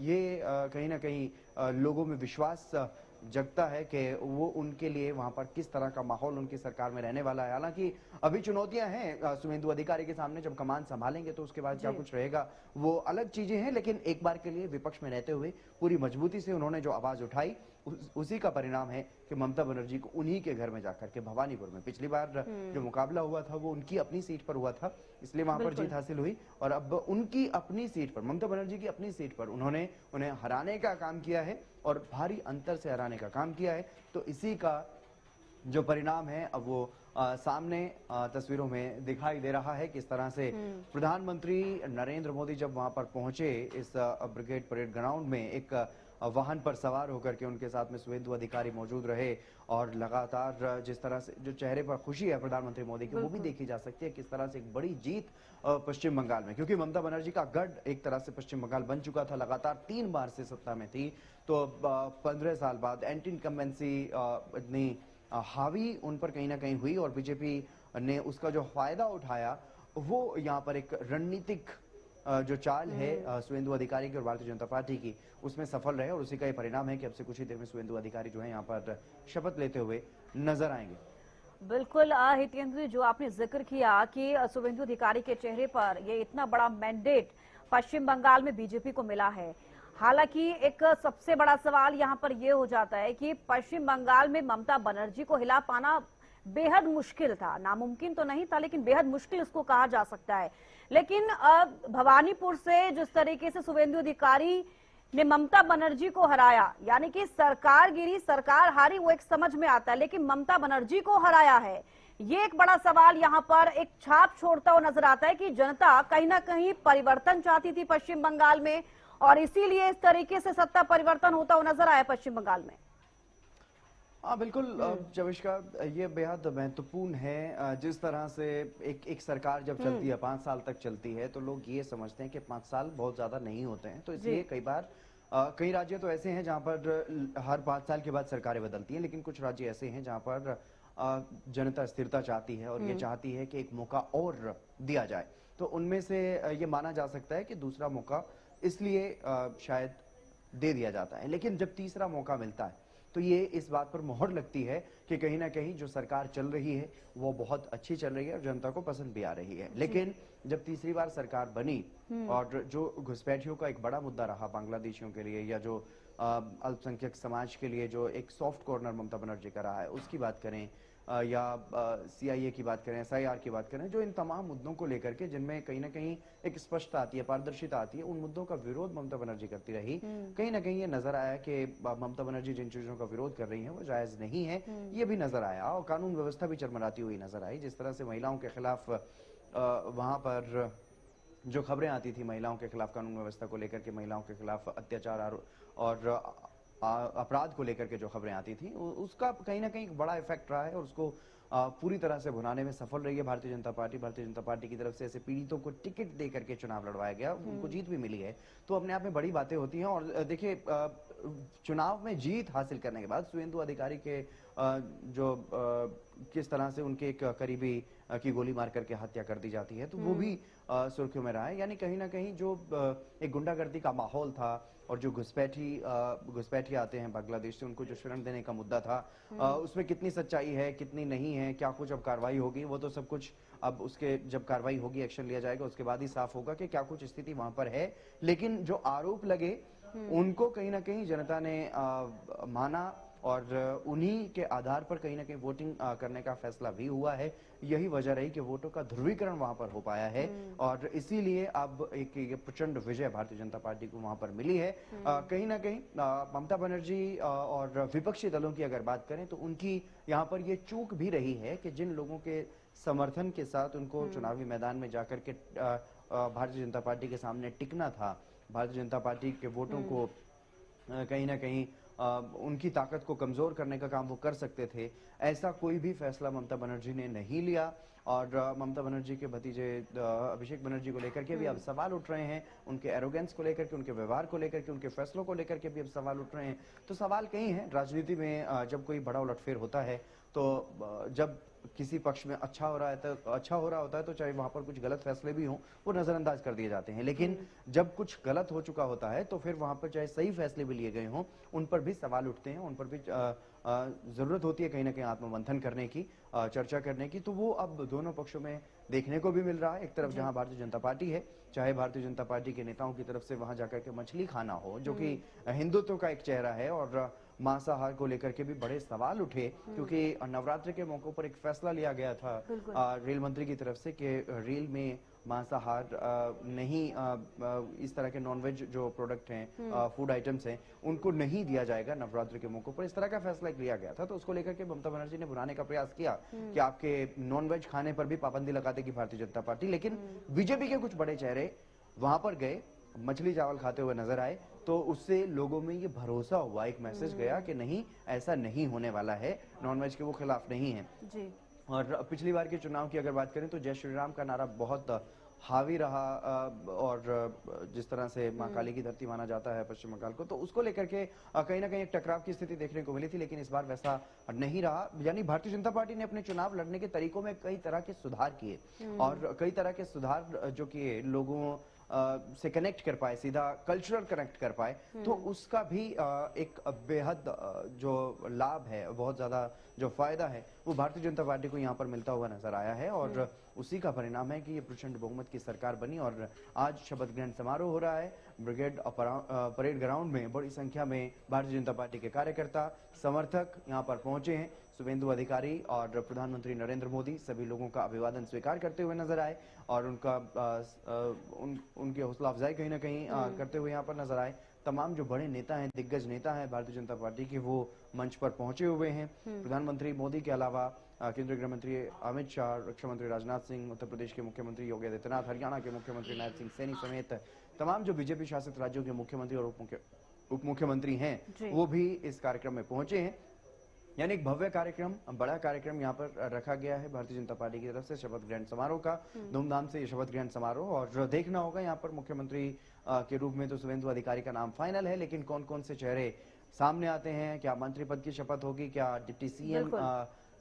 Speaker 2: ये कहीं ना कहीं लोगों में विश्वास जगता है कि वो उनके लिए वहां पर किस तरह का माहौल उनकी सरकार में रहने वाला है। हालांकि अभी चुनौतियां हैं शुभेंदु अधिकारी के सामने, जब कमान संभालेंगे तो उसके बाद क्या कुछ रहेगा वो अलग चीजें हैं, लेकिन एक बार के लिए विपक्ष में रहते हुए पूरी मजबूती से उन्होंने जो आवाज उठाई उसी का परिणाम है कि ममता बनर्जी को उन्हीं के घर में जाकर के भवानीपुर में, पिछली बार जो मुकाबला हुआ था वो उनकी अपनी सीट पर हुआ था, इसलिए वहां पर जीत हासिल हुई और अब उनकी अपनी सीट पर, ममता बनर्जी की अपनी सीट पर उन्होंने उन्हें हराने का काम किया है और भारी अंतर से हराने का काम किया है। तो इसी का जो परिणाम है अब वो सामने तस्वीरों में दिखाई दे रहा है। किस तरह से प्रधानमंत्री नरेंद्र मोदी जब वहां पर पहुंचे इस ब्रिगेड परेड ग्राउंड में, एक वाहन पर सवार होकर के उनके साथ में शुभेंदु अधिकारी मौजूद रहे और लगातार जिस तरह से जो चेहरे पर खुशी है प्रधानमंत्री मोदी की वो भी देखी जा सकती है। किस तरह से एक बड़ी जीत पश्चिम बंगाल में, क्योंकि ममता बनर्जी का गढ़ एक तरह से पश्चिम बंगाल बन चुका था, लगातार 3 बार से सत्ता में थी, तो 15 साल बाद एंटी इनकम्बेंसी इतनी हावी उन पर कहीं ना कहीं हुई और बीजेपी ने उसका जो फायदा उठाया वो यहाँ पर एक रणनीतिक जो चाल है शुभेंदु अधिकारी की और भारतीय जनता पार्टी की, उसमें सफल रहे और उसी का ये परिणाम है कि अब से कुछ ही देर में शुभेंदु अधिकारी जो है यहाँ पर शपथ लेते हुए नजर आएंगे।
Speaker 3: बिल्कुल हितेंद्र, जो आपने जिक्र किया कि शुभेंदु अधिकारी के चेहरे पर ये इतना बड़ा मैंडेट पश्चिम बंगाल में बीजेपी को मिला है। हालांकि एक सबसे बड़ा सवाल यहाँ पर यह हो जाता है कि पश्चिम बंगाल में ममता बनर्जी को हिला पाना बेहद मुश्किल था, नामुमकिन तो नहीं था लेकिन बेहद मुश्किल इसको कहा जा सकता है। लेकिन भवानीपुर से जिस तरीके से शुभेंदु अधिकारी ने ममता बनर्जी को हराया, यानी कि सरकार गिरी, सरकार हारी, वो एक समझ में आता है, लेकिन ममता बनर्जी को हराया है, ये एक बड़ा सवाल यहाँ पर एक छाप छोड़ता हुआ नजर आता है कि जनता कहीं ना कहीं परिवर्तन चाहती थी पश्चिम बंगाल में, और इसीलिए इस तरीके से सत्ता परिवर्तन होता हुआ नजर आया पश्चिम बंगाल में।
Speaker 2: हाँ बिल्कुल चविष्का, ये बेहद महत्वपूर्ण है। जिस तरह से एक सरकार जब चलती है 5 साल तक चलती है, तो लोग ये समझते हैं कि 5 साल बहुत ज्यादा नहीं होते हैं, तो इसलिए कई बार कई राज्य तो ऐसे हैं जहां पर हर 5 साल के बाद सरकारें बदलती हैं, लेकिन कुछ राज्य ऐसे हैं जहां पर जनता स्थिरता चाहती है और ये चाहती है कि एक मौका और दिया जाए। तो उनमें से ये माना जा सकता है कि दूसरा मौका इसलिए शायद दे दिया जाता है। लेकिन जब तीसरा मौका मिलता है तो ये इस बात पर मोहर लगती है कि कहीं ना कहीं जो सरकार चल रही है वो बहुत अच्छी चल रही है और जनता को पसंद भी आ रही है। लेकिन जब तीसरी बार सरकार बनी और जो घुसपैठियों का एक बड़ा मुद्दा रहा बांग्लादेशियों के लिए, या जो अल्पसंख्यक समाज के लिए जो एक सॉफ्ट कॉर्नर ममता बनर्जी का रहा है, उसकी बात करें या सीआईए की बात करें, एसआईआर की बात करें, जो इन तमाम मुद्दों को लेकर के जिनमें कहीं ना कहीं एक स्पष्टता आती है, पारदर्शिता आती है, उन मुद्दों का विरोध ममता बनर्जी करती रही। कहीं ना कहीं ये नजर आया कि ममता बनर्जी जिन चीजों का विरोध कर रही है वो जायज नहीं है, ये भी नजर आया। और कानून व्यवस्था भी चरमराती हुई नजर आई। जिस तरह से महिलाओं के खिलाफ वहां पर जो खबरें आती थी महिलाओं के खिलाफ कानून व्यवस्था को लेकर के, महिलाओं के खिलाफ अत्याचार और अपराध को लेकर के जो खबरें आती थी, उसका कहीं ना कहीं बड़ा इफेक्ट रहा है और उसको पूरी तरह से भुनाने में सफल रही है भारतीय जनता पार्टी। भारतीय जनता पार्टी की तरफ से ऐसे पीड़ितों को टिकट दे करके चुनाव लड़वाया गया, उनको जीत भी मिली है, तो अपने आप में बड़ी बातें होती हैं। और देखिए चुनाव में जीत हासिल करने के बाद शुभेंदु अधिकारी के जो किस तरह से उनके एक करीबी की गोली मार करके हत्या कर दी जाती है, तो वो भी सुर्खियों में रहा है। यानी कहीं ना कहीं जो एक गुंडागर्दी का माहौल था और जो घुसपैठी आते हैं बांग्लादेश से, उनको जो शरण देने का मुद्दा था, उसमें कितनी सच्चाई है कितनी नहीं है, क्या कुछ अब कार्रवाई होगी, वो तो सब कुछ अब उसके जब कार्रवाई होगी, एक्शन लिया जाएगा, उसके बाद ही साफ होगा कि क्या कुछ स्थिति वहां पर है। लेकिन जो आरोप लगे उनको कहीं ना कहीं जनता ने माना और उन्हीं के आधार पर कहीं ना कहीं वोटिंग करने का फैसला भी हुआ है। यही वजह रही कि वोटों का ध्रुवीकरण वहां पर हो पाया है और इसीलिए अब एक प्रचंड विजय भारतीय जनता पार्टी को वहां पर मिली है। कहीं ना कहीं ममता बनर्जी और विपक्षी दलों की अगर बात करें तो उनकी यहाँ पर ये चूक भी रही है कि जिन लोगों के समर्थन के साथ उनको चुनावी मैदान में जाकर के भारतीय जनता पार्टी के सामने टिकना था, भारतीय जनता पार्टी के वोटों को कहीं ना कहीं उनकी ताकत को कमजोर करने का काम वो कर सकते थे, ऐसा कोई भी फैसला ममता बनर्जी ने नहीं लिया। और ममता बनर्जी के भतीजे अभिषेक बनर्जी को लेकर के भी अब सवाल उठ रहे हैं, उनके एरोगेंस को लेकर के, उनके व्यवहार को लेकर के, उनके फैसलों को लेकर के भी अब सवाल उठ रहे हैं। तो सवाल कई हैं राजनीति में। जब कोई बड़ा उलटफेर होता है तो जब किसी पक्ष में अच्छा हो रहा होता है तो चाहे वहां पर कुछ गलत फैसले भी हों वो नजरअंदाज कर दिए जाते हैं। लेकिन जब कुछ गलत हो चुका होता है तो फिर वहां पर चाहे सही फैसले भी लिए गए हों उन पर भी सवाल उठते हैं, उन पर भी जरूरत होती है कहीं ना कहीं आत्ममंथन करने की, चर्चा करने की। तो वो अब दोनों पक्षों में देखने को भी मिल रहा है। एक तरफ जहां भारतीय जनता पार्टी है, चाहे भारतीय जनता पार्टी के नेताओं की तरफ से वहां जाकर के मछली खाना हो, जो कि हिंदुत्व का एक चेहरा है, और मांसाहार को लेकर के भी बड़े सवाल उठे, क्योंकि नवरात्र के मौके पर एक फैसला लिया गया था रेल मंत्री की तरफ से कि रेल में मांसाहार नहीं, इस तरह के नॉनवेज जो प्रोडक्ट हैं, फूड आइटम्स हैं, उनको नहीं दिया जाएगा नवरात्र के मौके पर। इस तरह का फैसला लिया गया था। तो उसको लेकर के ममता बनर्जी ने भुनाने का प्रयास किया कि आपके नॉनवेज खाने पर भी पाबंदी लगा देगी भारतीय जनता पार्टी। लेकिन बीजेपी के कुछ बड़े चेहरे वहां पर गए, मछली चावल खाते हुए नजर आए, तो उससे लोगों में ये भरोसा हुआ, एक मैसेज गया कि नहीं, ऐसा नहीं होने वाला है, नॉनवेज के वो खिलाफ नहीं है जी। और पिछली बार के चुनाव की अगर बात करें तो जय श्री राम का नारा बहुत हावी रहा, और जिस तरह से मां काली की धरती माना जाता है पश्चिम बंगाल को, तो उसको लेकर के कहीं ना कहीं एक टकराव की स्थिति देखने को मिली थी। लेकिन इस बार वैसा नहीं रहा। यानी भारतीय जनता पार्टी ने अपने चुनाव लड़ने के तरीकों में कई तरह के सुधार किए और कई तरह के सुधार जो किए लोगों से कनेक्ट कर पाए, सीधा कल्चरल कनेक्ट कर पाए, तो उसका भी एक बेहद जो लाभ है, बहुत ज्यादा जो फायदा है, वो भारतीय जनता पार्टी को यहाँ पर मिलता हुआ नजर आया है। और उसी का परिणाम है कि ये प्रचंड बहुमत की सरकार बनी। और आज शपथ ग्रहण समारोह हो रहा है ब्रिगेड परेड ग्राउंड में। बड़ी संख्या में भारतीय जनता पार्टी के कार्यकर्ता, समर्थक यहाँ पर पहुंचे हैं। शुभेंदु अधिकारी और प्रधानमंत्री नरेंद्र मोदी सभी लोगों का अभिवादन स्वीकार करते हुए नजर आए और उनकी हौसला अफजाई कहीं ना कहीं करते हुए यहाँ पर नजर आए। तमाम जो बड़े नेता हैं, दिग्गज नेता हैं भारतीय जनता पार्टी के, वो मंच पर पहुंचे हुए हैं। प्रधानमंत्री मोदी के अलावा केंद्रीय गृह मंत्री अमित शाह, रक्षा मंत्री राजनाथ सिंह, उत्तर प्रदेश के मुख्यमंत्री योगी आदित्यनाथ, हरियाणा के मुख्यमंत्री नायब सिंह सैनी समेत तमाम जो बीजेपी शासित राज्यों के मुख्यमंत्री और उप मुख्यमंत्री हैं वो भी इस कार्यक्रम में पहुंचे हैं। यानी एक भव्य कार्यक्रम, बड़ा कार्यक्रम यहाँ पर रखा गया है भारतीय जनता पार्टी की तरफ से शपथ ग्रहण समारोह का। धूमधाम से ये शपथ ग्रहण समारोह, और देखना होगा यहाँ पर मुख्यमंत्री के रूप में तो शुभेंदु अधिकारी का नाम फाइनल है, लेकिन कौन कौन से चेहरे सामने आते हैं, क्या मंत्री पद की शपथ होगी, क्या डिप्टी सीएम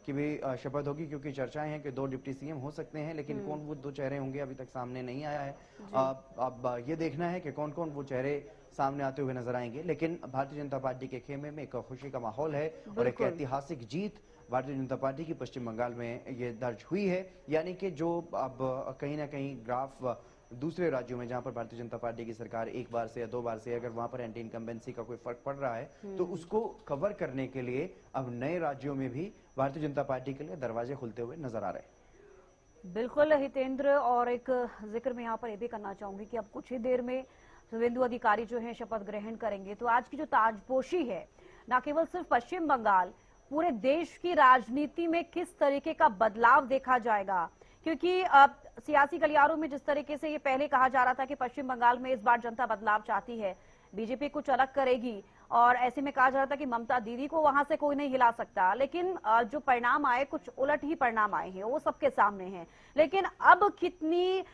Speaker 2: की भी शपथ होगी, क्योंकि चर्चाएं हैं कि 2 डिप्टी सीएम हो सकते हैं, लेकिन कौन वो 2 चेहरे होंगे अभी तक सामने नहीं आया है। अब ये देखना है कि कौन कौन वो चेहरे सामने आते हुए नजर आएंगे। लेकिन भारतीय जनता पार्टी के खेमे में एक खुशी का माहौल है और एक ऐतिहासिक जीत भारतीय जनता पार्टी की पश्चिम बंगाल में ये दर्ज हुई है। यानी कि जो अब कहीं ना कहीं ग्राफ दूसरे राज्यों में जहां पर भारतीय जनता पार्टी की सरकार 1 बार से या 2 बार से, अगर वहां पर एंटी इनकम्बेंसी का कोई फर्क पड़ रहा है तो उसको कवर करने के लिए अब नए राज्यों में भी भारतीय जनता पार्टी के लिए दरवाजे खुलते हुए नजर आ रहे हैं।
Speaker 3: बिल्कुल हितेंद्र, और एक जिक्र में यहाँ पर यह भी करना चाहूंगी कि अब कुछ ही देर में शुभेंदु अधिकारी जो है शपथ ग्रहण करेंगे, तो आज की जो ताजपोशी है न केवल सिर्फ पश्चिम बंगाल, पूरे देश की राजनीति में किस तरीके का बदलाव देखा जाएगा। क्योंकि अब सियासी गलियारों में जिस तरीके से ये पहले कहा जा रहा था कि पश्चिम बंगाल में इस बार जनता बदलाव चाहती है, बीजेपी कुछ अलग करेगी, और ऐसे में कहा जा रहा था कि ममता दीदी को वहां से कोई नहीं हिला सकता, लेकिन जो परिणाम आए कुछ उलट ही परिणाम आए हैं, वो सबके सामने हैं। लेकिन अब कितनी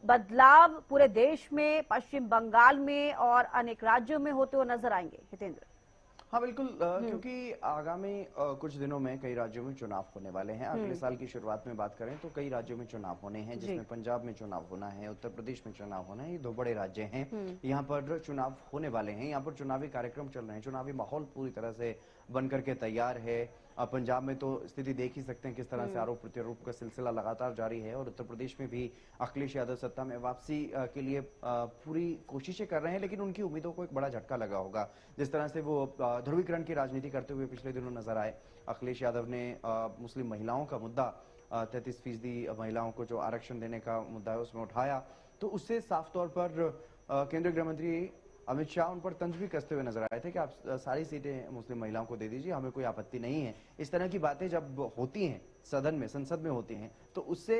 Speaker 3: बदलाव पूरे देश में, पश्चिम बंगाल में और अनेक राज्यों में होते हुए नजर आएंगे हितेंद्र?
Speaker 2: हाँ बिल्कुल, क्योंकि आगामी कुछ दिनों में कई राज्यों में चुनाव होने वाले हैं। अगले साल की शुरुआत में बात करें तो कई राज्यों में चुनाव होने हैं, जिसमें पंजाब में चुनाव होना है, उत्तर प्रदेश में चुनाव होना है। ये 2 बड़े राज्य हैं, यहाँ पर चुनाव होने वाले हैं, यहाँ पर चुनावी कार्यक्रम चल रहे हैं, चुनावी माहौल पूरी तरह से बनकर के तैयार है। पंजाब में तो स्थिति देख ही सकते हैं किस तरह से आरोप प्रत्यारोप का सिलसिला लगातार जारी है, और उत्तर प्रदेश में भी अखिलेश यादव सत्ता में वापसी के लिए पूरी कोशिशें कर रहे हैं, लेकिन उनकी उम्मीदों को एक बड़ा झटका लगा होगा। जिस तरह से वो ध्रुवीकरण की राजनीति करते हुए पिछले दिनों नजर आए। अखिलेश यादव ने मुस्लिम महिलाओं का मुद्दा, 33% महिलाओं को जो आरक्षण देने का मुद्दा है उसमें उठाया, तो उससे साफ तौर पर केंद्रीय गृह मंत्री अमित शाह उन पर तंज भी कसते हुए नजर आए थे कि आप सारी सीटें मुस्लिम महिलाओं को दे दीजिए, हमें कोई आपत्ति नहीं है। इस तरह की बातें जब होती हैं सदन में, संसद में होती हैं, तो उससे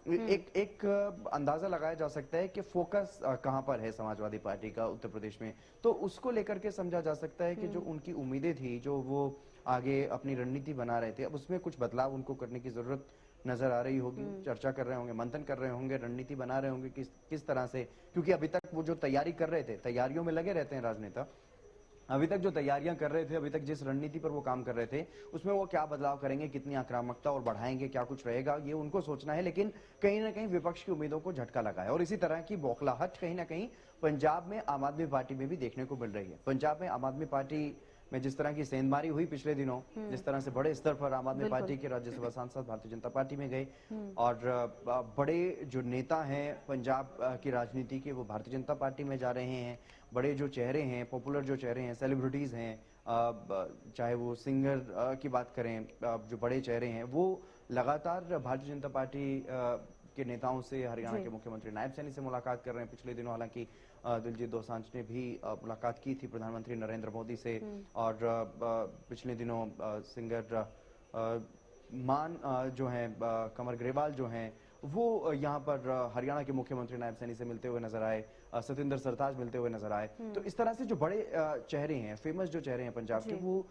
Speaker 2: एक अंदाजा लगाया जा सकता है कि फोकस कहां पर है समाजवादी पार्टी का उत्तर प्रदेश में। तो उसको लेकर के समझा जा सकता है कि जो उनकी उम्मीदें थी, जो वो आगे अपनी रणनीति बना रहे थे, अब उसमें कुछ बदलाव उनको करने की जरूरत नजर आ रही होगी। चर्चा कर रहे होंगे, मंथन कर रहे होंगे, रणनीति बना रहे होंगे किस तरह से, क्योंकि अभी तक वो जो तैयारी कर रहे थे, तैयारियों में लगे रहते हैं राजनेता, अभी तक जो तैयारियां कर रहे थे, अभी तक जिस रणनीति पर वो काम कर रहे थे, उसमें वो क्या बदलाव करेंगे, कितनी आक्रामकता और बढ़ाएंगे, क्या कुछ रहेगा, ये उनको सोचना है। लेकिन कहीं ना कहीं विपक्ष की उम्मीदों को झटका लगा है, और इसी तरह की बौखलाहट कहीं ना कहीं पंजाब में आम आदमी पार्टी में भी देखने को मिल रही है। पंजाब में आम आदमी पार्टी में जिस तरह की सेंधमारी हुई पिछले दिनों, जिस तरह से बड़े स्तर पर आम आदमी पार्टी के राज्यसभा सांसद भारतीय जनता पार्टी में गए, और बड़े जो नेता हैं पंजाब की राजनीति के, वो भारतीय जनता पार्टी में जा रहे हैं। बड़े जो चेहरे हैं, पॉपुलर जो चेहरे हैं, सेलिब्रिटीज हैं, चाहे वो सिंगर की बात करें, जो बड़े चेहरे हैं, वो लगातार भारतीय जनता पार्टी के नेताओं से, हरियाणा के मुख्यमंत्री नायब सैनी से मुलाकात कर रहे हैं। पिछले दिनों हालांकि दिलजीत दोसांझ ने भी मुलाकात की थी प्रधानमंत्री नरेंद्र मोदी से, और पिछले दिनों सिंगर मान जो हैं, कंवर ग्रेवाल जो हैं, वो यहाँ पर हरियाणा के मुख्यमंत्री नायब सैनी से मिलते हुए नजर आए, सतिंदर सरताज मिलते हुए नजर आए। तो इस तरह से जो बड़े चेहरे हैं, फेमस जो चेहरे हैं पंजाब के, वो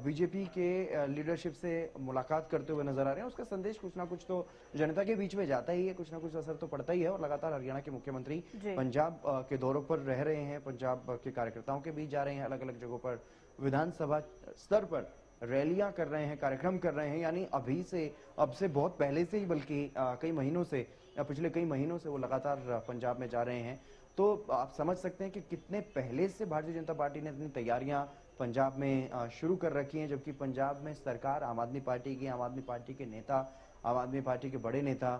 Speaker 2: बीजेपी के लीडरशिप से मुलाकात करते हुए नजर आ रहे हैं। उसका संदेश कुछ ना कुछ तो जनता के बीच में जाता ही है, कुछ ना कुछ असर तो पड़ता ही है। और लगातार हरियाणा के मुख्यमंत्री पंजाब के दौरों पर रह रहे हैं, पंजाब के कार्यकर्ताओं के बीच जा रहे हैं, अलग अलग जगहों पर विधानसभा स्तर पर रैलियां कर रहे हैं, कार्यक्रम कर रहे हैं। यानी अब से बहुत पहले से ही, बल्कि कई महीनों से, पिछले कई महीनों से वो लगातार पंजाब में जा रहे हैं। तो आप समझ सकते हैं कि कितने पहले से भारतीय जनता पार्टी ने अपनी तैयारियां पंजाब में शुरू कर रखी हैं, जबकि पंजाब में सरकार आम आदमी पार्टी की, आम आदमी पार्टी के नेता, आम आदमी पार्टी के बड़े नेता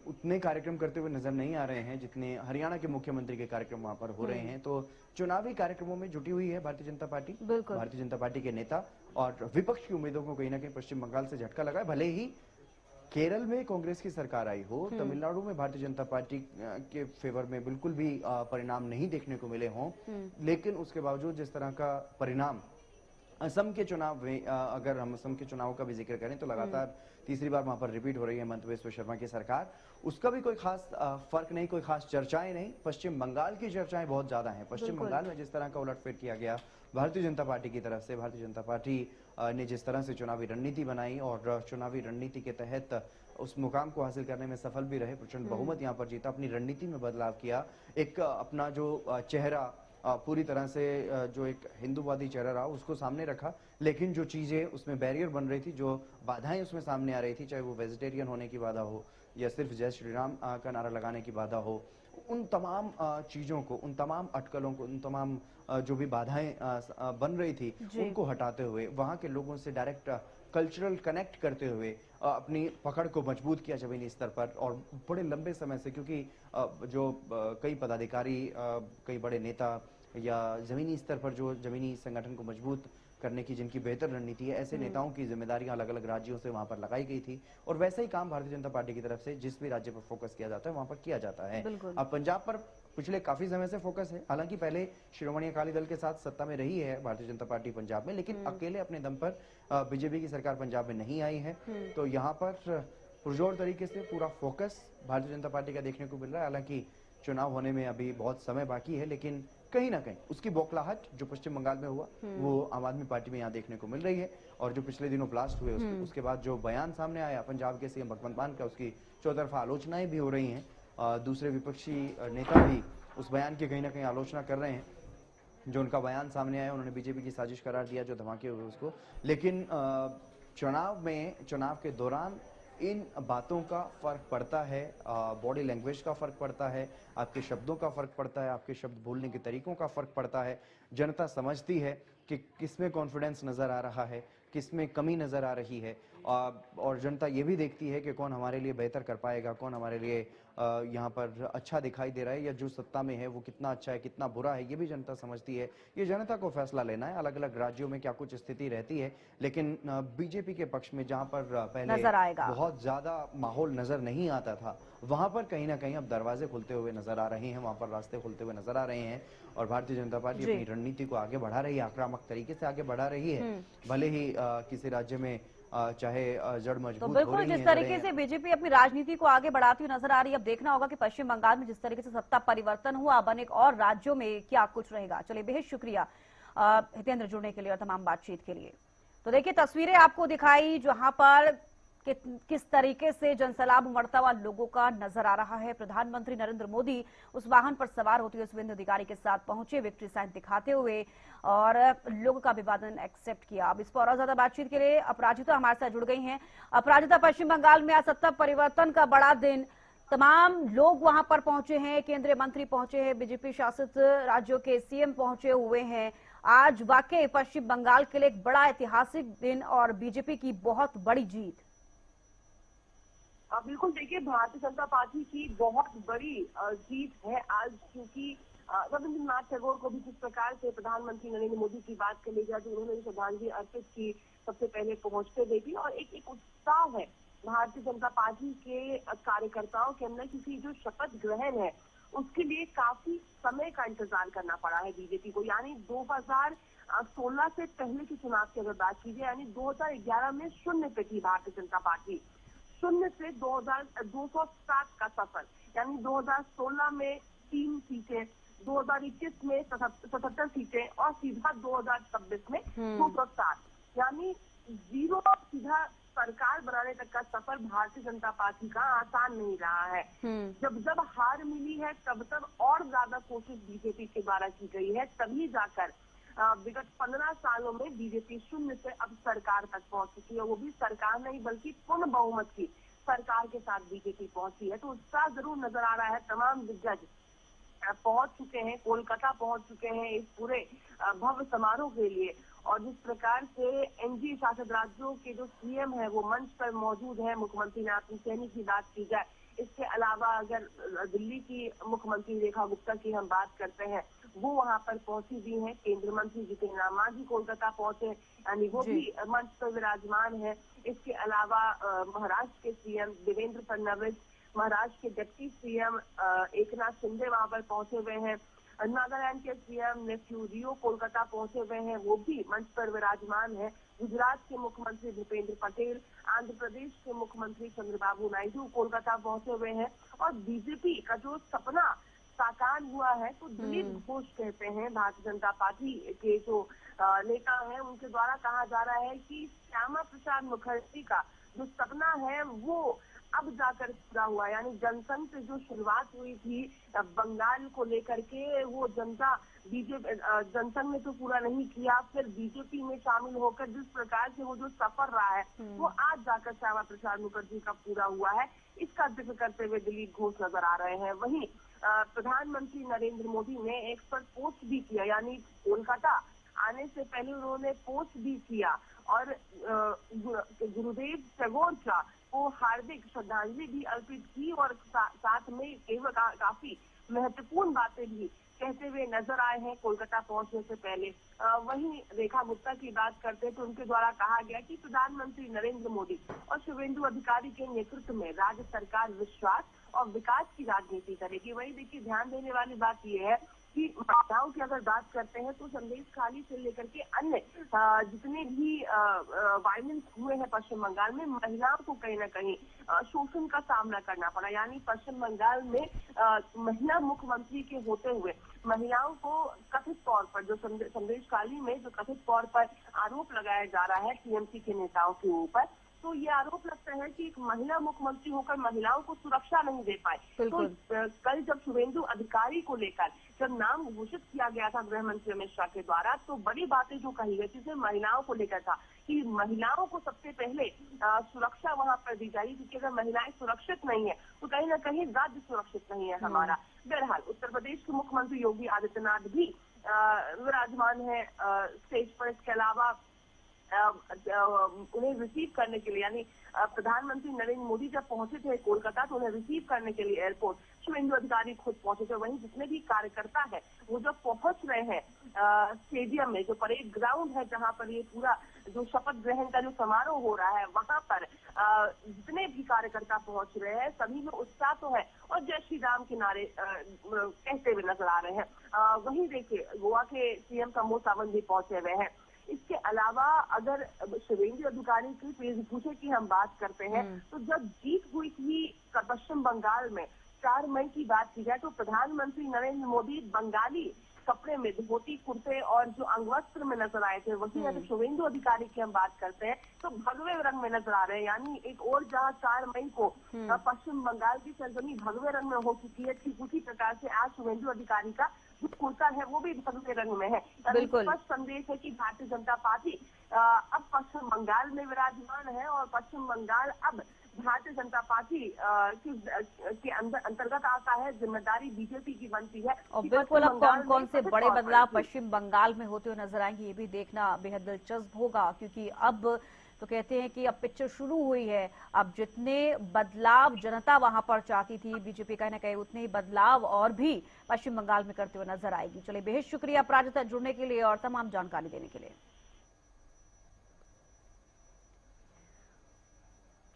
Speaker 2: उतने कार्यक्रम करते हुए नजर नहीं आ रहे हैं जितने हरियाणा के मुख्यमंत्री के कार्यक्रम वहां पर हो रहे हैं। तो चुनावी कार्यक्रमों में जुटी हुई है भारतीय जनता पार्टी, भारतीय जनता पार्टी के नेता, और विपक्ष की उम्मीदों को कहीं ना कहीं पश्चिम बंगाल से झटका लगा है। भले ही केरल में कांग्रेस की सरकार आई हो, तमिलनाडु में भारतीय जनता पार्टी के फेवर में बिल्कुल भी परिणाम नहीं देखने को मिले हों, लेकिन उसके बावजूद जिस तरह का परिणाम असम के चुनाव में अगर हम असम के चुनाव का भी जिक्र करें तो लगातार तीसरी बार वहां पर रिपीट हो रही है हेमंत बिस्वा शर्मा की सरकार। उसका भी कोई खास फर्क नहीं, कोई खास चर्चाएं नहीं। पश्चिम बंगाल की चर्चाएं बहुत ज्यादा हैं। पश्चिम बंगाल में जिस तरह का उलटफेर किया गया भारतीय जनता पार्टी की तरफ से, भारतीय जनता पार्टी ने जिस तरह से चुनावी रणनीति बनाई और चुनावी रणनीति के तहत उस मुकाम को हासिल करने में सफल भी रहे, प्रचंड बहुमत यहाँ पर जीता, अपनी रणनीति में बदलाव किया, एक अपना जो चेहरा पूरी तरह से जो एक हिंदूवादी चेहरा रहा उसको सामने रखा, लेकिन जो चीजें उसमें बैरियर बन रही थी, जो बाधाएं उसमें सामने आ रही थी, चाहे वो वेजिटेरियन होने की बाधा हो या सिर्फ जय श्री राम का नारा लगाने की बाधा हो, उन तमाम चीजों को, उन तमाम अटकलों को, उन तमाम जो भी बाधाएं बन रही थी उनको हटाते हुए, वहां के लोगों से डायरेक्ट कल्चरल कनेक्ट करते हुए अपनी पकड़ को मजबूत किया जमीनी स्तर पर। और बड़े लंबे समय से, क्योंकि जो कई पदाधिकारी, कई बड़े नेता या जमीनी स्तर पर जो जमीनी संगठन को मजबूत करने की जिनकी बेहतर रणनीति है, ऐसे नेताओं की जिम्मेदारियां अलग अलग राज्यों से वहां पर लगाई गई थी और वैसा ही काम भारतीय जनता पार्टी की तरफ से जिस भी राज्य पर फोकस किया जाता है वहां पर किया जाता है। अब पंजाब पर पिछले काफी समय से फोकस है। हालांकि पहले श्रोमणी अकाली दल के साथ सत्ता में रही है भारतीय जनता पार्टी पंजाब में, लेकिन अकेले अपने दम पर बीजेपी की सरकार पंजाब में नहीं आई है। तो यहाँ पर पुरजोर तरीके से पूरा फोकस भारतीय जनता पार्टी का देखने को मिल रहा है। हालांकि चुनाव होने में अभी बहुत समय बाकी है, लेकिन कहीं ना कहीं उसकी बौखलाहट जो पश्चिम बंगाल में हुआ वो आम आदमी पार्टी में यहाँ देखने को मिल रही है। और जो पिछले दिनों ब्लास्ट हुए उसके बाद जो बयान सामने आया पंजाब के सीएम भगवंत मान का, उसकी चौतरफा आलोचनाएं भी हो रही हैं। दूसरे विपक्षी नेता भी उस बयान की कहीं ना कहीं आलोचना कर रहे हैं। जो उनका बयान सामने आया उन्होंने बीजेपी की साजिश करार दिया, जो धमाके हुए उसको। लेकिन चुनाव के दौरान इन बातों का फर्क पड़ता है, बॉडी लैंग्वेज का फर्क पड़ता है, आपके शब्दों का फर्क पड़ता है, आपके शब्द बोलने के तरीकों का फर्क पड़ता है। जनता समझती है कि किसमें कॉन्फिडेंस नजर आ रहा है, किसमें कमी नजर आ रही है, और जनता ये भी देखती है कि कौन हमारे लिए बेहतर कर पाएगा, कौन हमारे लिए यहाँ पर अच्छा दिखाई दे रहा है, या जो सत्ता में है वो कितना अच्छा है, कितना बुरा है, ये भी जनता समझती है। ये जनता को फैसला लेना है। अलग अलग राज्यों में क्या कुछ स्थिति रहती है, लेकिन बीजेपी के पक्ष में जहां पर पहले बहुत ज्यादा माहौल नजर नहीं आता था, वहां पर कहीं ना कहीं अब दरवाजे खुलते हुए नजर आ रहे हैं, वहां पर रास्ते खुलते हुए नजर आ रहे हैं। और भारतीय जनता पार्टी अपनी रणनीति को आगे बढ़ा रही है, आक्रामक तरीके से आगे बढ़ा रही है। भले ही किसी राज्य में चाहे जड़ मजबूत
Speaker 3: तो बिल्कुल जिस तरीके से बीजेपी अपनी राजनीति को आगे बढ़ाती हुई नजर आ रही है, अब देखना होगा कि पश्चिम बंगाल में जिस तरीके से सत्ता परिवर्तन हुआ, अब अनेक और राज्यों में क्या कुछ रहेगा। चलिए, बेहद शुक्रिया हितेंद्र जुड़ने के लिए और तमाम बातचीत के लिए। तो देखिए, तस्वीरें आपको दिखाई जहां पर किस तरीके से जनसैलाब उमड़ता हुआ लोगों का नजर आ रहा है। प्रधानमंत्री नरेंद्र मोदी उस वाहन पर सवार होते हुए शुभेंदु अधिकारी के साथ पहुंचे, विक्ट्री साइन दिखाते हुए, और लोगों का अभिवादन एक्सेप्ट किया। अब इस पर और ज्यादा बातचीत के लिए अपराजिता हमारे साथ जुड़ गई हैं। अपराजिता, पश्चिम बंगाल में आज सत्ता परिवर्तन का बड़ा दिन, तमाम लोग वहां पर पहुंचे हैं, केंद्रीय मंत्री पहुंचे हैं, बीजेपी शासित राज्यों के सीएम पहुंचे हुए हैं। आज वाकई पश्चिम बंगाल के लिए एक बड़ा ऐतिहासिक दिन और बीजेपी की बहुत बड़ी जीत।
Speaker 5: बिल्कुल, देखिए, भारतीय जनता पार्टी की बहुत बड़ी जीत है आज, क्योंकि रविंद्रनाथ टैगोर को भी जिस प्रकार से प्रधानमंत्री नरेंद्र मोदी की बात कर ली जाए, जो उन्होंने श्रद्धांजलि अर्पित की सबसे पहले पहुंचते हुए भी, और एक उत्साह है भारतीय जनता पार्टी के कार्यकर्ताओं के अंदर, क्योंकि जो शपथ ग्रहण है उसके लिए काफी समय का इंतजार करना पड़ा है बीजेपी को। यानी 2016 से पहले के चुनाव की अगर बात कीजिए, यानी 2011 में शून्य पे थी भारतीय जनता पार्टी, शून्य से 207 का सफर, यानी 2016 में 3 सीटें, 2021 में 77 सीटें और सीधा 2026 में 207, यानी जीरो सीधा सरकार बनाने तक का सफर भारतीय जनता पार्टी का आसान नहीं रहा है। जब हार मिली है तब और ज्यादा कोशिश बीजेपी के द्वारा की गई है, तभी जाकर विगत 15 सालों में बीजेपी शून्य से अब सरकार तक पहुंच चुकी है। वो भी सरकार नहीं बल्कि पूर्ण बहुमत की सरकार के साथ बीजेपी पहुंची है। तो उत्साह जरूर नजर आ रहा है। तमाम दिग्गज पहुंच चुके हैं, कोलकाता पहुंच चुके हैं इस पूरे भव्य समारोह के लिए। और जिस प्रकार से एनडीए शासित राज्यों के जो सीएम है वो मंच पर मौजूद है, मुख्यमंत्री नारायण सैनी की बात की जाए, इसके अलावा अगर दिल्ली की मुख्यमंत्री रेखा गुप्ता की हम बात करते हैं, वो वहां पर पहुंची भी हैं। केंद्रीय मंत्री जितिन राम मांझी कोलकाता पहुंचे, यानी वो भी मंच पर विराजमान है। इसके अलावा महाराष्ट्र के सीएम देवेंद्र फडणवीस, महाराष्ट्र के डिप्टी सीएम एकनाथ शिंदे वहां पर पहुंचे हुए हैं। नागालैंड के सीएम नेफ्यू रियो कोलकाता पहुंचे हुए हैं, वो भी मंच पर विराजमान है। गुजरात के मुख्यमंत्री भूपेंद्र पटेल, आंध्र प्रदेश के मुख्यमंत्री चंद्रबाबू नायडू कोलकाता पहुंचे हुए हैं। और बीजेपी का जो सपना साकार हुआ है, तो दिलीप घोष कहते हैं, भारतीय जनता पार्टी के जो नेता हैं, उनके द्वारा कहा जा रहा है कि श्यामा प्रसाद मुखर्जी का जो सपना है वो अब जाकर पूरा हुआ। यानी जनसंघ से जो शुरुआत हुई थी बंगाल को लेकर के, वो जनता बीजेपी जनसंघ ने तो पूरा नहीं किया, फिर बीजेपी में शामिल होकर जिस प्रकार से वो जो सफर रहा है वो आज जाकर श्यामा प्रसाद मुखर्जी का पूरा हुआ है, इसका जिक्र करते हुए दिलीप घोष नजर आ रहे हैं। वहीं प्रधानमंत्री नरेंद्र मोदी ने एक पर पोस्ट भी किया, यानी कोलकाता आने से पहले उन्होंने पोस्ट भी किया और गुरुदेव टैगोर को हार्दिक श्रद्धांजलि भी अर्पित की और साथ में काफी महत्वपूर्ण बातें भी कहते हुए नजर आए हैं कोलकाता पहुंचने से पहले। वहीं रेखा गुप्ता की बात करते हैं तो उनके द्वारा कहा गया कि प्रधानमंत्री नरेंद्र मोदी और शुभेंदु अधिकारी के नेतृत्व में राज्य सरकार विश्वास और विकास की राजनीति करेगी। वही देखिए, ध्यान देने वाली बात यह है कि महिलाओं की अगर बात करते हैं तो संदेश खाली से लेकर के अन्य जितने भी वायलेंस हुए हैं पश्चिम बंगाल में, महिलाओं को कहीं ना कहीं शोषण का सामना करना पड़ा। यानी पश्चिम बंगाल में महिला मुख्यमंत्री के होते हुए महिलाओं को कथित तौर पर जो संदेश खाली में जो कथित तौर पर आरोप लगाया जा रहा है टीएमसी के नेताओं के ऊपर, तो ये आरोप लगता है कि एक महिला मुख्यमंत्री होकर महिलाओं को सुरक्षा नहीं दे पाए। तो कल जब शुभेंदु अधिकारी को लेकर जब नाम घोषित किया गया था गृह मंत्री अमित शाह के द्वारा, तो बड़ी बातें जो कही गई थी महिलाओं को लेकर था कि महिलाओं को सबसे पहले सुरक्षा वहां पर दी जाएगी, क्योंकि अगर महिलाएं सुरक्षित नहीं है तो कहीं ना कहीं राज्य सुरक्षित नहीं है हमारा। बहरहाल उत्तर प्रदेश के मुख्यमंत्री योगी आदित्यनाथ भी विराजमान है स्टेज पर। इसके अलावा उन्हें रिसीव करने के लिए, यानी प्रधानमंत्री नरेंद्र मोदी जब पहुंचे थे कोलकाता तो उन्हें रिसीव करने के लिए एयरपोर्ट शुभेंदु अधिकारी खुद पहुंचे थे। वहीं जितने भी कार्यकर्ता है वो जब पहुंच रहे हैं स्टेडियम में, जो परेड ग्राउंड है जहां पर ये पूरा जो शपथ ग्रहण का जो समारोह हो रहा है, वहां पर जितने भी कार्यकर्ता पहुंच रहे हैं सभी में उत्साह तो है और जय श्री राम के नारे कहते हुए नजर आ रहे हैं। वहीं देखिए, गोवा के सीएम प्रमोद सावंत भी पहुंचे हुए हैं। इसके अलावा अगर शुभेंदु अधिकारी की वेशभूषा की हम बात करते हैं तो जब जीत हुई थी पश्चिम बंगाल में 4 मई की बात की जाए तो प्रधानमंत्री नरेंद्र मोदी बंगाली कपड़े में धोती कुर्ते और जो अंगवस्त्र में नजर आए थे। वहीं अगर शुभेंदु अधिकारी की हम बात करते हैं तो भगवे रंग में नजर आ रहे हैं। यानी एक और जहां 4 मई को पश्चिम बंगाल की सरजमी भगवे रंग में हो चुकी है, ठीक उसी प्रकार से आज शुभेंदु अधिकारी का जो कुर्ता है वो भी भगवे रंग में है। स्पष्ट संदेश है कि भारतीय जनता पार्टी अब पश्चिम बंगाल में विराजमान है और पश्चिम बंगाल अब भारतीय जनता पार्टी के अंतर्गत आता है, जिम्मेदारी बीजेपी की बनती है।
Speaker 3: और बिल्कुल अब कौन कौन से बड़े बदलाव पश्चिम बंगाल में होते हुए नजर आएंगे ये भी देखना बेहद दिलचस्प होगा, क्योंकि अब तो कहते हैं कि अब पिक्चर शुरू हुई है। अब जितने बदलाव जनता वहां पर चाहती थी बीजेपी कहीं ना कहीं उतने ही बदलाव और भी पश्चिम बंगाल में करते हुए नजर आएगी। चलिए, बेहद शुक्रिया अपराजिता जुड़ने के लिए और तमाम जानकारी देने के लिए।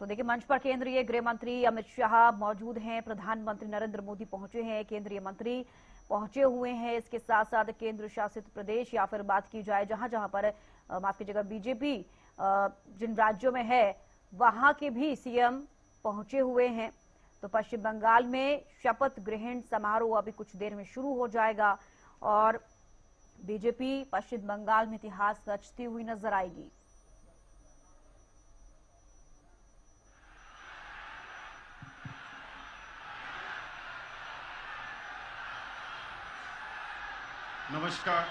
Speaker 3: तो देखिए, मंच पर केंद्रीय गृह मंत्री अमित शाह मौजूद हैं, प्रधानमंत्री नरेंद्र मोदी पहुंचे हैं, केंद्रीय मंत्री पहुंचे हुए हैं। इसके साथ साथ केंद्र शासित प्रदेश या फिर बात की जाए जहां जहां पर माफ कीजिएगा बीजेपी जिन राज्यों में है वहां के भी सीएम पहुंचे हुए हैं। तो पश्चिम बंगाल में शपथ ग्रहण समारोह अभी कुछ देर में शुरू हो जाएगा और बीजेपी पश्चिम बंगाल में इतिहास रचती हुई नजर आएगी।
Speaker 6: Namaskar.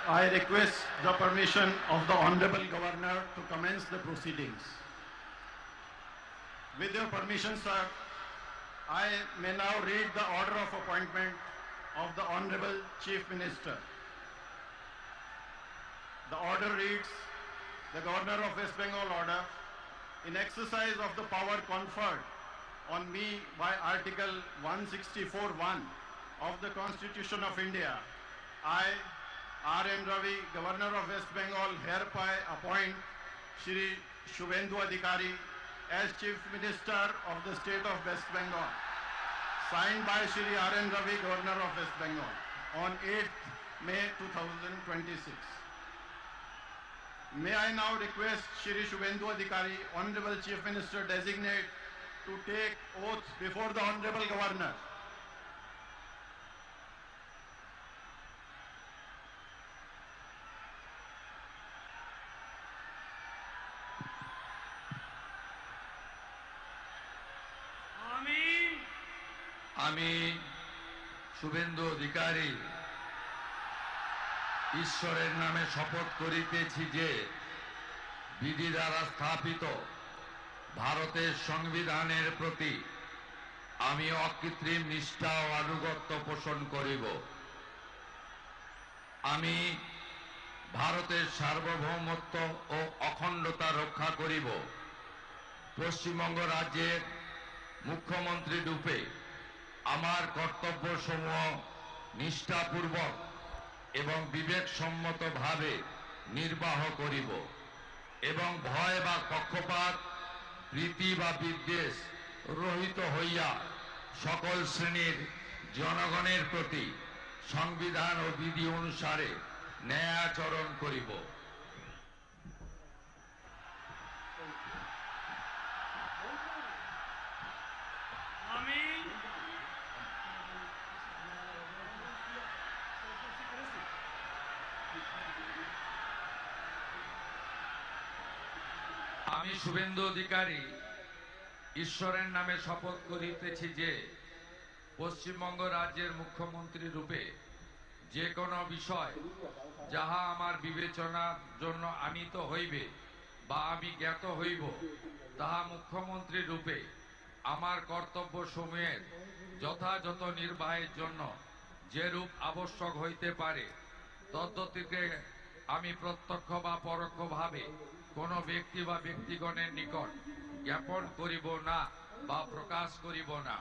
Speaker 6: I request the permission of the Honorable Governor to commence the proceedings. With your permission, sir, I may now read the order of appointment of the Honorable Chief Minister. The order reads, the Governor of West Bengal order, in exercise of the power conferred on me by Article 164(1) of the Constitution of India, I, R.N. Ravi, Governor of West Bengal, hereby appoint Shri Shubhendu Adhikari as Chief Minister of the State of West Bengal. signed by Shri R.N. Ravi, Governor of West Bengal, on 8th May 2026. May I now request Shri Shubhendu Adhikari, Honorable Chief Minister Designate, to take oath before the Honorable Governor.
Speaker 7: আমি শুভেন্দু অধিকারী ঈশ্বরের নামে শপথ করিতেছি যে বিধি দ্বারা স্থাপিত ভারতের সংবিধানের প্রতি আমি অকৃত্রিম নিষ্ঠা ও আনুগত্য পোষণ করিব। আমি ভারতের সার্বভৌমত্ব ও অখণ্ডতা রক্ষা করিব। পশ্চিমবঙ্গ রাজ্যের মুখ্যমন্ত্রী রূপে আমার কর্তব্যসমূহ নিষ্ঠাপূর্বক এবং বিবেকসম্মতভাবে নির্বাহ করিব এবং ভয় বা পক্ষপাত, প্রীতি বা বিদ্বেষ রহিত হইয়া সকল শ্রেণীর জনগণের প্রতি সংবিধান ও বিধি অনুসারে ন্যায়াচরণ করিব। আমি শুভেন্দু অধিকারী ঈশ্বরের নামে শপথ করিতেছি যে পশ্চিমবঙ্গ রাজ্যের মুখ্যমন্ত্রী রূপে যে কোনো বিষয় যাহা আমার বিবেচনার জন্য আনীত হইবে বা আমি জ্ঞাত হইব, তাহা মুখ্যমন্ত্রী রূপে আমার কর্তব্য সমূহের যথাযথ নির্বাহের জন্য যেরূপ আবশ্যক হইতে পারে তদ্গতিকে আমি প্রত্যক্ষ বা পরোক্ষভাবে কোনো ব্যক্তি বা ব্যক্তিগণের নিকট জ্ঞাপন করিব না বা প্রকাশ করিব না।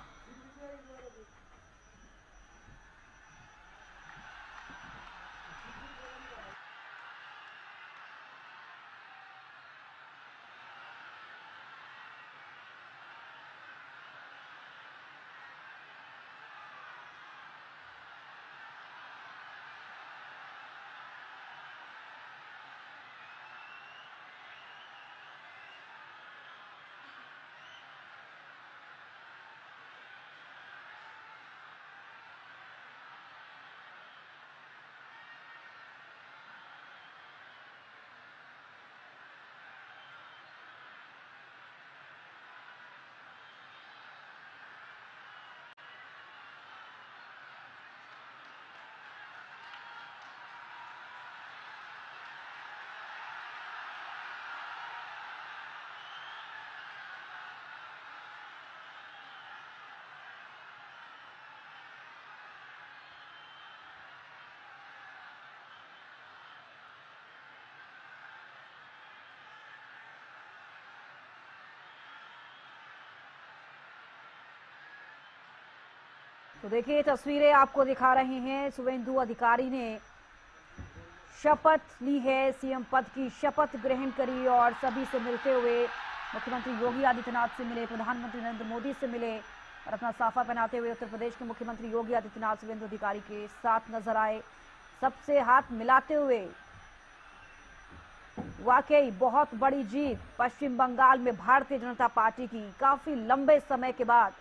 Speaker 3: तो देखिए तस्वीरें आपको दिखा रहे हैं। शुभेंदु अधिकारी ने शपथ ली है, सीएम पद की शपथ ग्रहण करी और सभी से मिलते हुए मुख्यमंत्री योगी आदित्यनाथ से मिले, प्रधानमंत्री नरेंद्र मोदी से मिले और अपना साफा पहनाते हुए उत्तर प्रदेश के मुख्यमंत्री योगी आदित्यनाथ शुभेंदु अधिकारी के साथ नजर आए, सबसे हाथ मिलाते हुए। वाकई बहुत बड़ी जीत पश्चिम बंगाल में भारतीय जनता पार्टी की, काफी लंबे समय के बाद।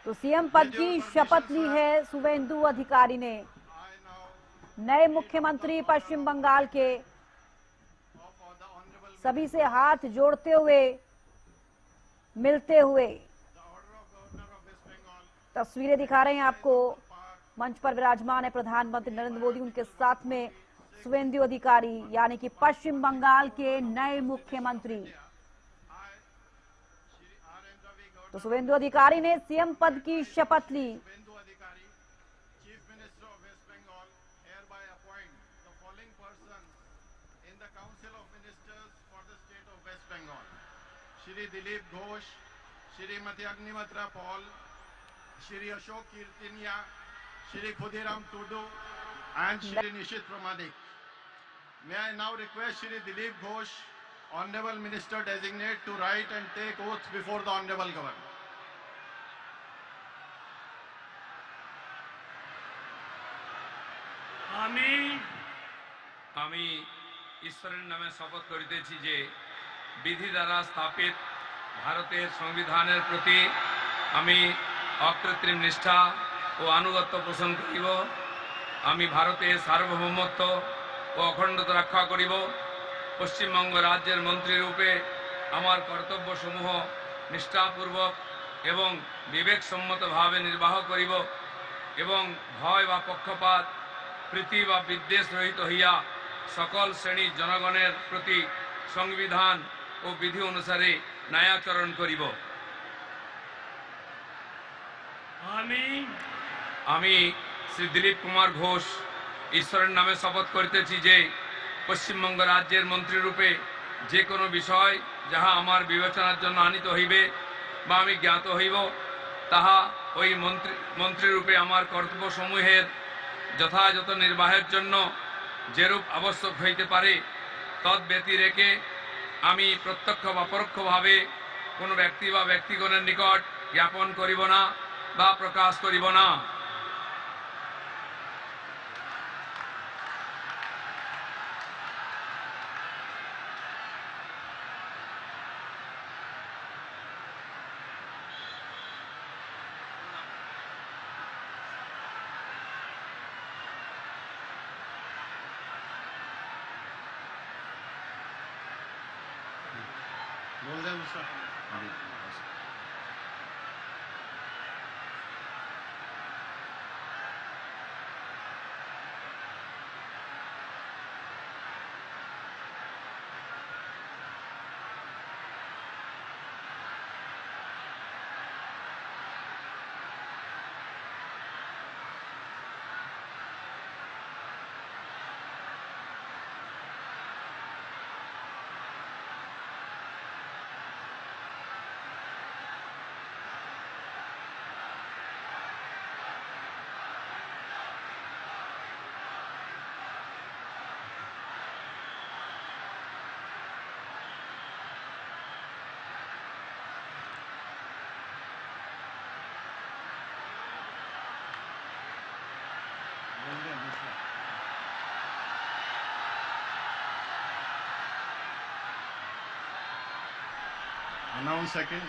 Speaker 3: तो सीएम पद की शपथ ली है शुभेंदु अधिकारी ने, नए मुख्यमंत्री पश्चिम बंगाल के, सभी से हाथ जोड़ते हुए, मिलते हुए। तस्वीरें दिखा रहे हैं आपको, मंच पर विराजमान है प्रधानमंत्री नरेंद्र मोदी, उनके साथ में शुभेंदु अधिकारी यानी कि पश्चिम बंगाल के नए मुख्यमंत्री। तो शुभेंदु अधिकारी ने सीएम पद की शपथ ली।
Speaker 6: Chief Minister of West Bengal hereby appoint the following persons in the Council of Ministers for the state of West Bengal: Shri Dilip Ghosh, Shrimati Agnimatra Paul, Shri Ashok Kirtinia, Shri Khudiram Tudu, and Shri Nishit Pramadik. May I now request Shri Dilip Ghosh Honorable Minister Designate to write and take oath before the Honorable Governor.
Speaker 7: আমি ঈশ্বরের নামে শপথ করিতেছি যে বিধি দ্বারা স্থাপিত ভারতের সংবিধানের প্রতি আমি অকৃত্রিম নিষ্ঠা ও আনুগত্য পোষণ করিব। আমি ভারতের সার্বভৌমত্ব ও অখণ্ডতা রক্ষা করিব। পশ্চিমবঙ্গ রাজ্যের মন্ত্রী রূপে আমার কর্তব্যসমূহ নিষ্ঠাপূর্বক এবং বিবেকসম্মতভাবে নির্বাহ করিব এবং ভয় বা পক্ষপাত প্রীতি বা বিদ্বেষ রহিত হইয়া সকল শ্রেণীর জনগণের প্রতি সংবিধান ও বিধি অনুসারে ন্যায়াচরণ করিব। আমি শ্রী দিলীপ কুমার ঘোষ ঈশ্বরের নামে শপথ করিতেছি যে পশ্চিমবঙ্গ রাজ্যের মন্ত্রী রূপে যে কোনো বিষয় যাহা আমার বিবেচনার জন্য আনিত হইবে বা আমি জ্ঞাত হইব তাহা ওই মন্ত্রী রূপে আমার কর্তব্যসমূহের যথাযথ নির্বাহের জন্য যেরূপ আবশ্যক হইতে পারে তদ ব্যতিরেকে আমি প্রত্যক্ষ বা পরোক্ষভাবে কোনো ব্যক্তি বা ব্যক্তিগণের নিকট জ্ঞাপন করিব না বা প্রকাশ করিব না।
Speaker 6: बोल दे मुझसे। Announce second.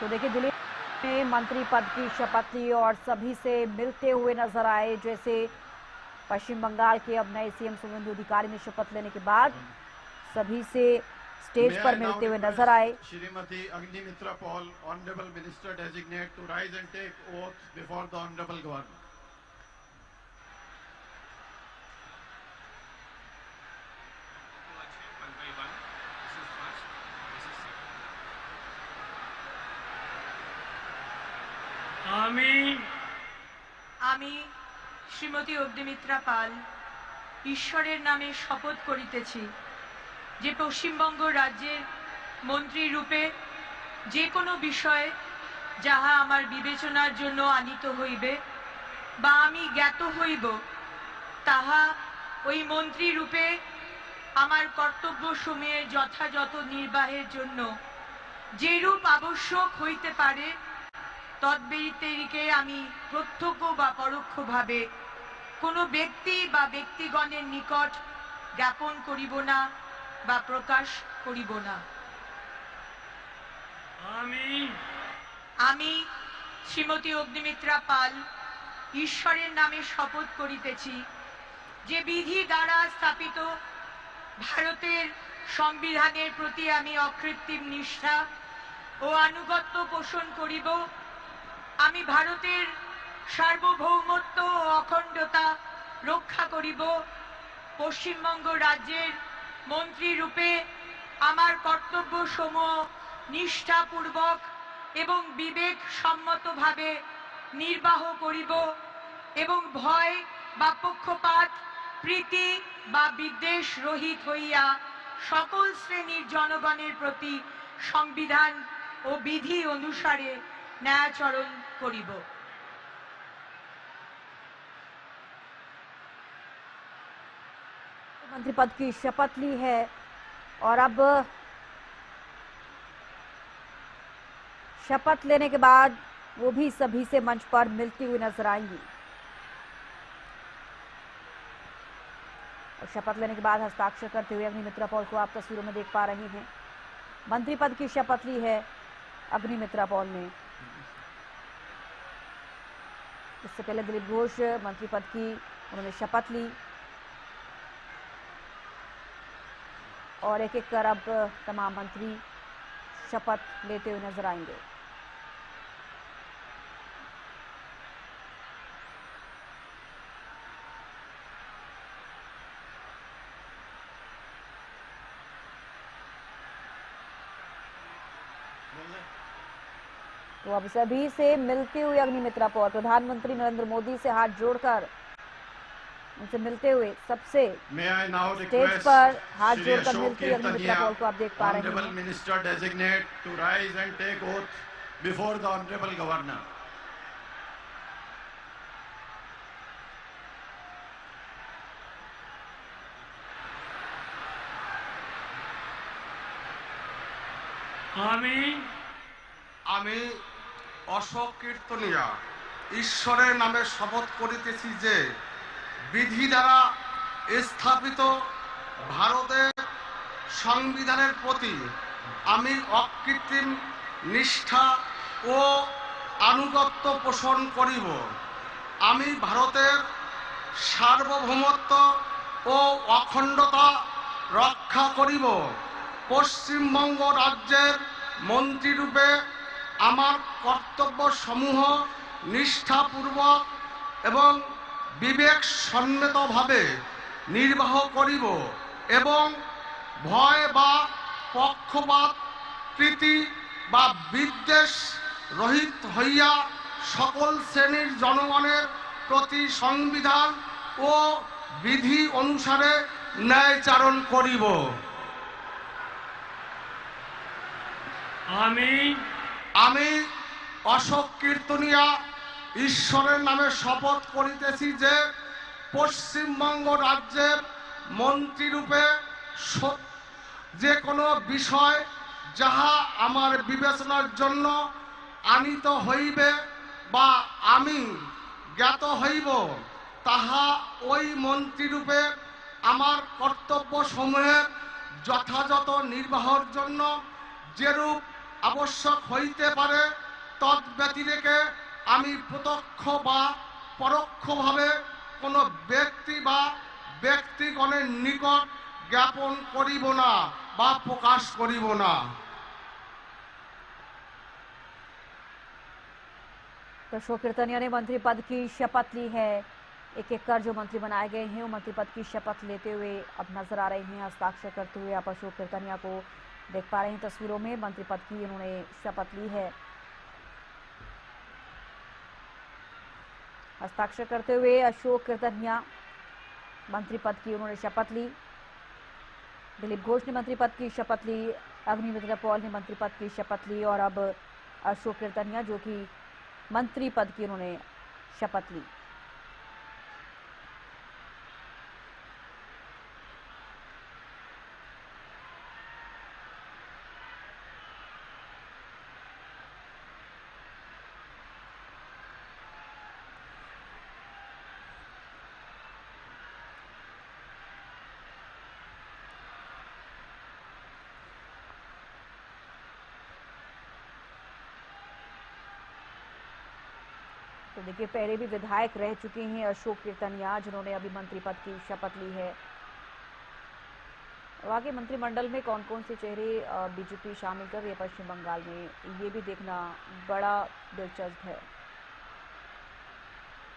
Speaker 3: तो देखिए दिल्ली में मंत्री पद की शपथ ली और सभी से मिलते हुए नजर आए। जैसे पश्चिम बंगाल के अब नए सीएम शुभेंदु अधिकारी ने शपथ लेने के बाद सभी से स्टेज पर मिलते हुए नजर आए।
Speaker 6: Shrimati Agnimitra Paul, honourable minister designate, to rise and take oath before the honourable governor.
Speaker 8: আমি শ্রীমতী অগ্নিমিত্রা পাল ঈশ্বরের নামে শপথ করিতেছি যে পশ্চিমবঙ্গ রাজ্যের মন্ত্রী রূপে যে কোনো বিষয় যাহা আমার বিবেচনার জন্য আনিত হইবে বা আমি জ্ঞাত হইব তাহা ওই মন্ত্রী রূপে আমার কর্তব্যসমূহের যথাযথ নির্বাহের জন্য যেরূপ আবশ্যক হইতে পারে তদ্ব্যতিরেকে আমি প্রত্যক্ষ বা পরোক্ষভাবে কোনো ব্যক্তি বা ব্যক্তিগণের নিকট জ্ঞাপন করিব না বা প্রকাশ করিব না। আমি শ্রীমতী অগ্নিমিত্রা পাল ঈশ্বরের নামে শপথ করিতেছি যে বিধি দ্বারা স্থাপিত ভারতের সংবিধানের প্রতি আমি অকৃত্রিম নিষ্ঠা ও আনুগত্য পোষণ করিব। আমি ভারতের সার্বভৌমত্ব ও অখণ্ডতা রক্ষা করিব। পশ্চিমবঙ্গ রাজ্যের মন্ত্রী রূপে আমার কর্তব্যসমূহ নিষ্ঠাপূর্বক এবং বিবেক সম্মতভাবে নির্বাহ করিব এবং ভয় বা পক্ষপাত প্রীতি বা বিদ্বেষ রহিত হইয়া সকল শ্রেণীর জনগণের প্রতি সংবিধান ও বিধি অনুসারে ন্যায়াচরণ করিব।
Speaker 3: मंत्री पद की शपथ ली है और अब शपथ लेने के बाद वो भी सभी से मंच पर मिलती हुई नजर आएंगी और शपथ लेने के बाद हस्ताक्षर करते हुए अग्निमित्रा पॉल को आप तस्वीरों में देख पा रहे हैं। मंत्री पद की शपथ ली है अग्निमित्रा पॉल ने। इससे पहले दिलीप घोष मंत्री पद की उन्होंने शपथ ली और एक एक कर अब तमाम मंत्री शपथ लेते हुए नजर आएंगे। तो अब सभी से मिलते हुए अग्निमित्रा पॉल प्रधानमंत्री नरेंद्र मोदी से हाथ जोड़कर उनसे मिलते हुए सबसे स्टेज पर हाथ जोड़कर मिलती हुई अग्निमित्रा पॉल को आप देख पा रहे हैं।
Speaker 6: Minister designate to rise and take oath before the honourable governor.
Speaker 9: আমি অশোক কীর্তনিয়া ঈশ্বরের নামে শপথ করিতেছি যে বিধি দ্বারা স্থাপিত ভারতের সংবিধানের প্রতি আমি অকৃত্রিম নিষ্ঠা ও আনুগত্য পোষণ করিব। আমি ভারতের সার্বভৌমত্ব ও অখণ্ডতা রক্ষা করিব। পশ্চিমবঙ্গ রাজ্যের মন্ত্রীরূপে আমার কর্তব্যসমূহ নিষ্ঠাপূর্বক এবং বিবেকসম্মতভাবে নির্বাহ করিব এবং ভয় বা পক্ষপাত প্রীতি বা বিদ্বেষ রহিত হইয়া সকল শ্রেণীর জনগণের প্রতি সংবিধান ও বিধি অনুসারে ন্যায়চারণ করিব। আমি অশোক কীর্তনিয়া ঈশ্বরের নামে শপথ করিতেছি যে পশ্চিমবঙ্গ রাজ্যের মন্ত্রীরূপে যে কোনো বিষয় যাহা আমার বিবেচনার জন্য আনিত হইবে বা আমি জ্ঞাত হইব তাহা ওই মন্ত্রীরূপে আমার কর্তব্য সমূহের যথাযথ নির্বাহের জন্য যেরূপ আবশ্যক হইতে পারে তদ্ব্যতিরেকে আমি প্রত্যক্ষ বা পরোক্ষভাবে কোনো ব্যক্তি বা ব্যক্তিগণের নিকট জ্ঞাপন করিব না বা প্রকাশ করিব না।
Speaker 3: तो अशोक कीर्तनिया ने मंत्री पद की शपथ ली है। एक एक कर जो मंत्री बनाए गए हैं वो मंत्री पद की शपथ लेते हुए अब नजर आ रहे हैं। हस्ताक्षर करते हुए आप अशोक कीर्तनिया को देख पा रहे हैं तस्वीरों में। मंत्री पद की उन्होंने शपथ ली है। हस्ताक्षर करते हुए अशोक कीर्तनिया मंत्री पद की उन्होंने शपथ ली। दिलीप घोष ने मंत्री पद की शपथ ली। अग्निमित्रा पॉल ने मंत्री पद की शपथ ली और अब अशोक कीर्तनिया जो कि मंत्री पद की उन्होंने शपथ ली। तो देखिए पहले भी विधायक रह चुके हैं अशोक कीर्तनिया जिन्होंने अभी मंत्री पद की शपथ ली है। और आगे मंत्रिमंडल में कौन कौन से चेहरे बीजेपी शामिल कर रही है पश्चिम बंगाल में, ये भी देखना बड़ा दिलचस्प है।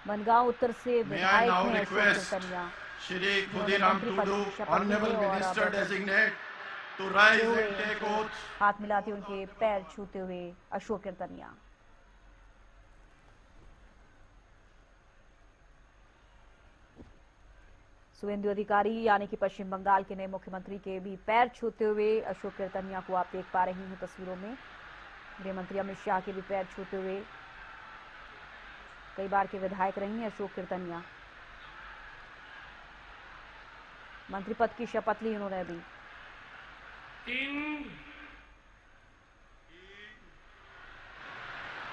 Speaker 3: बनगांव उत्तर से विधायक हैं Ashok Kirtania.
Speaker 6: Shri Khudiram Tudu honourable minister designate to rise and take oath.
Speaker 3: हाथ मिलाते उनके पैर छूते हुए अशोक कीर्तनिया। शुभेंदु अधिकारी यानी कि पश्चिम बंगाल के नए मुख्यमंत्री के भी पैर छूते हुए अशोक कीर्तनिया को आप देख पा रही हैं तस्वीरों में। गृह मंत्री अमित शाह के भी पैर छूते हुए कई बार के विधायक रही हैं अशोक कीर्तनिया। मंत्री पद की शपथ ली उन्होंने अभी।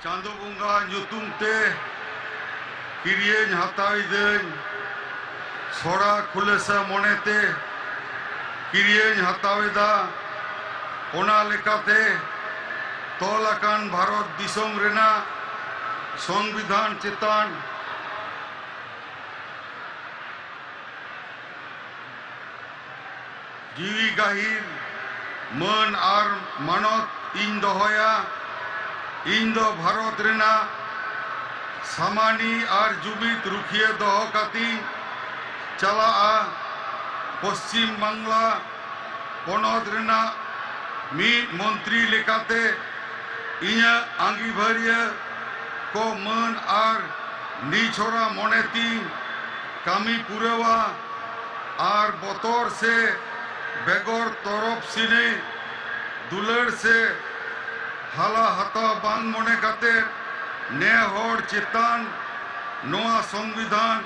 Speaker 6: चांदो बुंगा ᱧᱩᱛᱩᱢ ते किरियेन हताविदेन सोड़ा खुलेसा मोनेते किरियेन हतावेदा ओना लेकाते तोलाकान भारत दिसोम रेना संविधान चेतान जीवी गाहिर मन आर मानत इन दोहया इन दो भारत रेना सामानी और जुबित रुखिए दोहो काती चला पश्चिम बांगला पनत रेना मीट मंत्री लेकाते इया आंगीभारिया को मन और निछोरा मोनेती कामी पुरेवा और बतौर से बेगोर तरफ सिने दुलर से हाला हता बांग मोने काते ने होड़ चेतान नोआ संविधान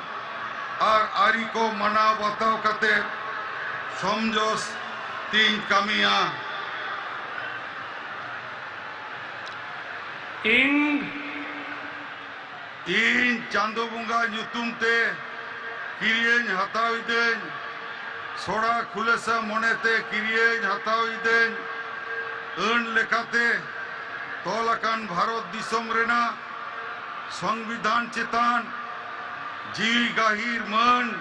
Speaker 6: और आरी को मना बताओ काते समझोस तीन कामिया इन चांदो बुंगा ᱧᱩᱛᱩᱢ ते किरियेन हताविदेन सोड़ा खुलेसा मोनेते किरियेन हताविदेन अन लेकाते तोलाकान भारत दिसोम रेना संविधान चेतान जीवी गाहिर मन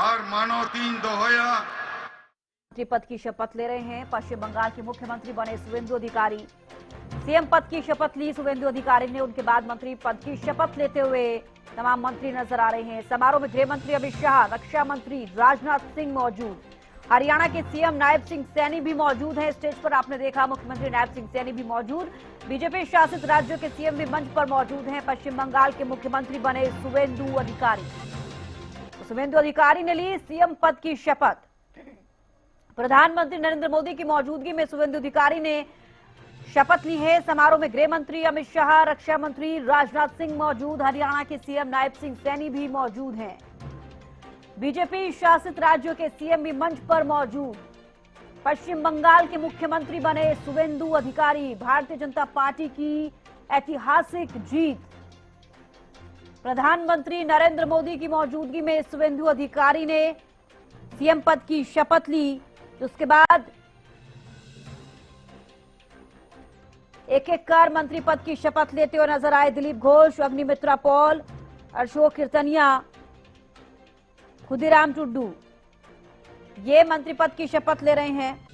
Speaker 6: और मानवतीन दोहया।
Speaker 3: मंत्री पद की शपथ ले रहे हैं पश्चिम बंगाल के मुख्यमंत्री बने शुभेंदु अधिकारी। सीएम पद की शपथ ली शुभेंदु अधिकारी ने। उनके बाद मंत्री पद की शपथ लेते हुए तमाम मंत्री नजर आ रहे हैं। समारोह में गृह मंत्री अमित शाह, रक्षा मंत्री राजनाथ सिंह मौजूद, हरियाणा के सीएम नायब सिंह सैनी भी मौजूद हैं। स्टेज पर आपने देखा मुख्यमंत्री नायब सिंह सैनी भी मौजूद। बीजेपी शासित राज्यों के सीएम भी मंच पर मौजूद हैं। पश्चिम बंगाल के मुख्यमंत्री बने शुभेंदु अधिकारी। शुभेंदु अधिकारी ने ली सीएम पद की शपथ। प्रधानमंत्री नरेंद्र मोदी की मौजूदगी में शुभेंदु अधिकारी ने शपथ ली है। समारोह में गृह मंत्री अमित शाह, रक्षा मंत्री राजनाथ सिंह मौजूद, हरियाणा के सीएम नायब सिंह सैनी भी मौजूद हैं। बीजेपी शासित राज्यों के सीएम भी मंच पर मौजूद। पश्चिम बंगाल के मुख्यमंत्री बने शुभेंदु अधिकारी। भारतीय जनता पार्टी की ऐतिहासिक जीत। प्रधानमंत्री नरेंद्र मोदी की मौजूदगी में शुभेंदु अधिकारी ने सीएम पद की शपथ ली। उसके बाद एक एक कर मंत्री पद की शपथ लेते हुए नजर आए दिलीप घोष, अग्निमित्रा पॉल, अशोक कीर्तनिया, खुदीराम टुड्डू। ये मंत्री पद की शपथ ले रहे हैं।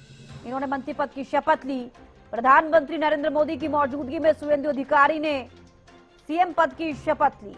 Speaker 3: इन्होंने मंत्री पद की शपथ ली। प्रधानमंत्री नरेंद्र मोदी की मौजूदगी में शुभेंदु अधिकारी ने सीएम पद की शपथ ली।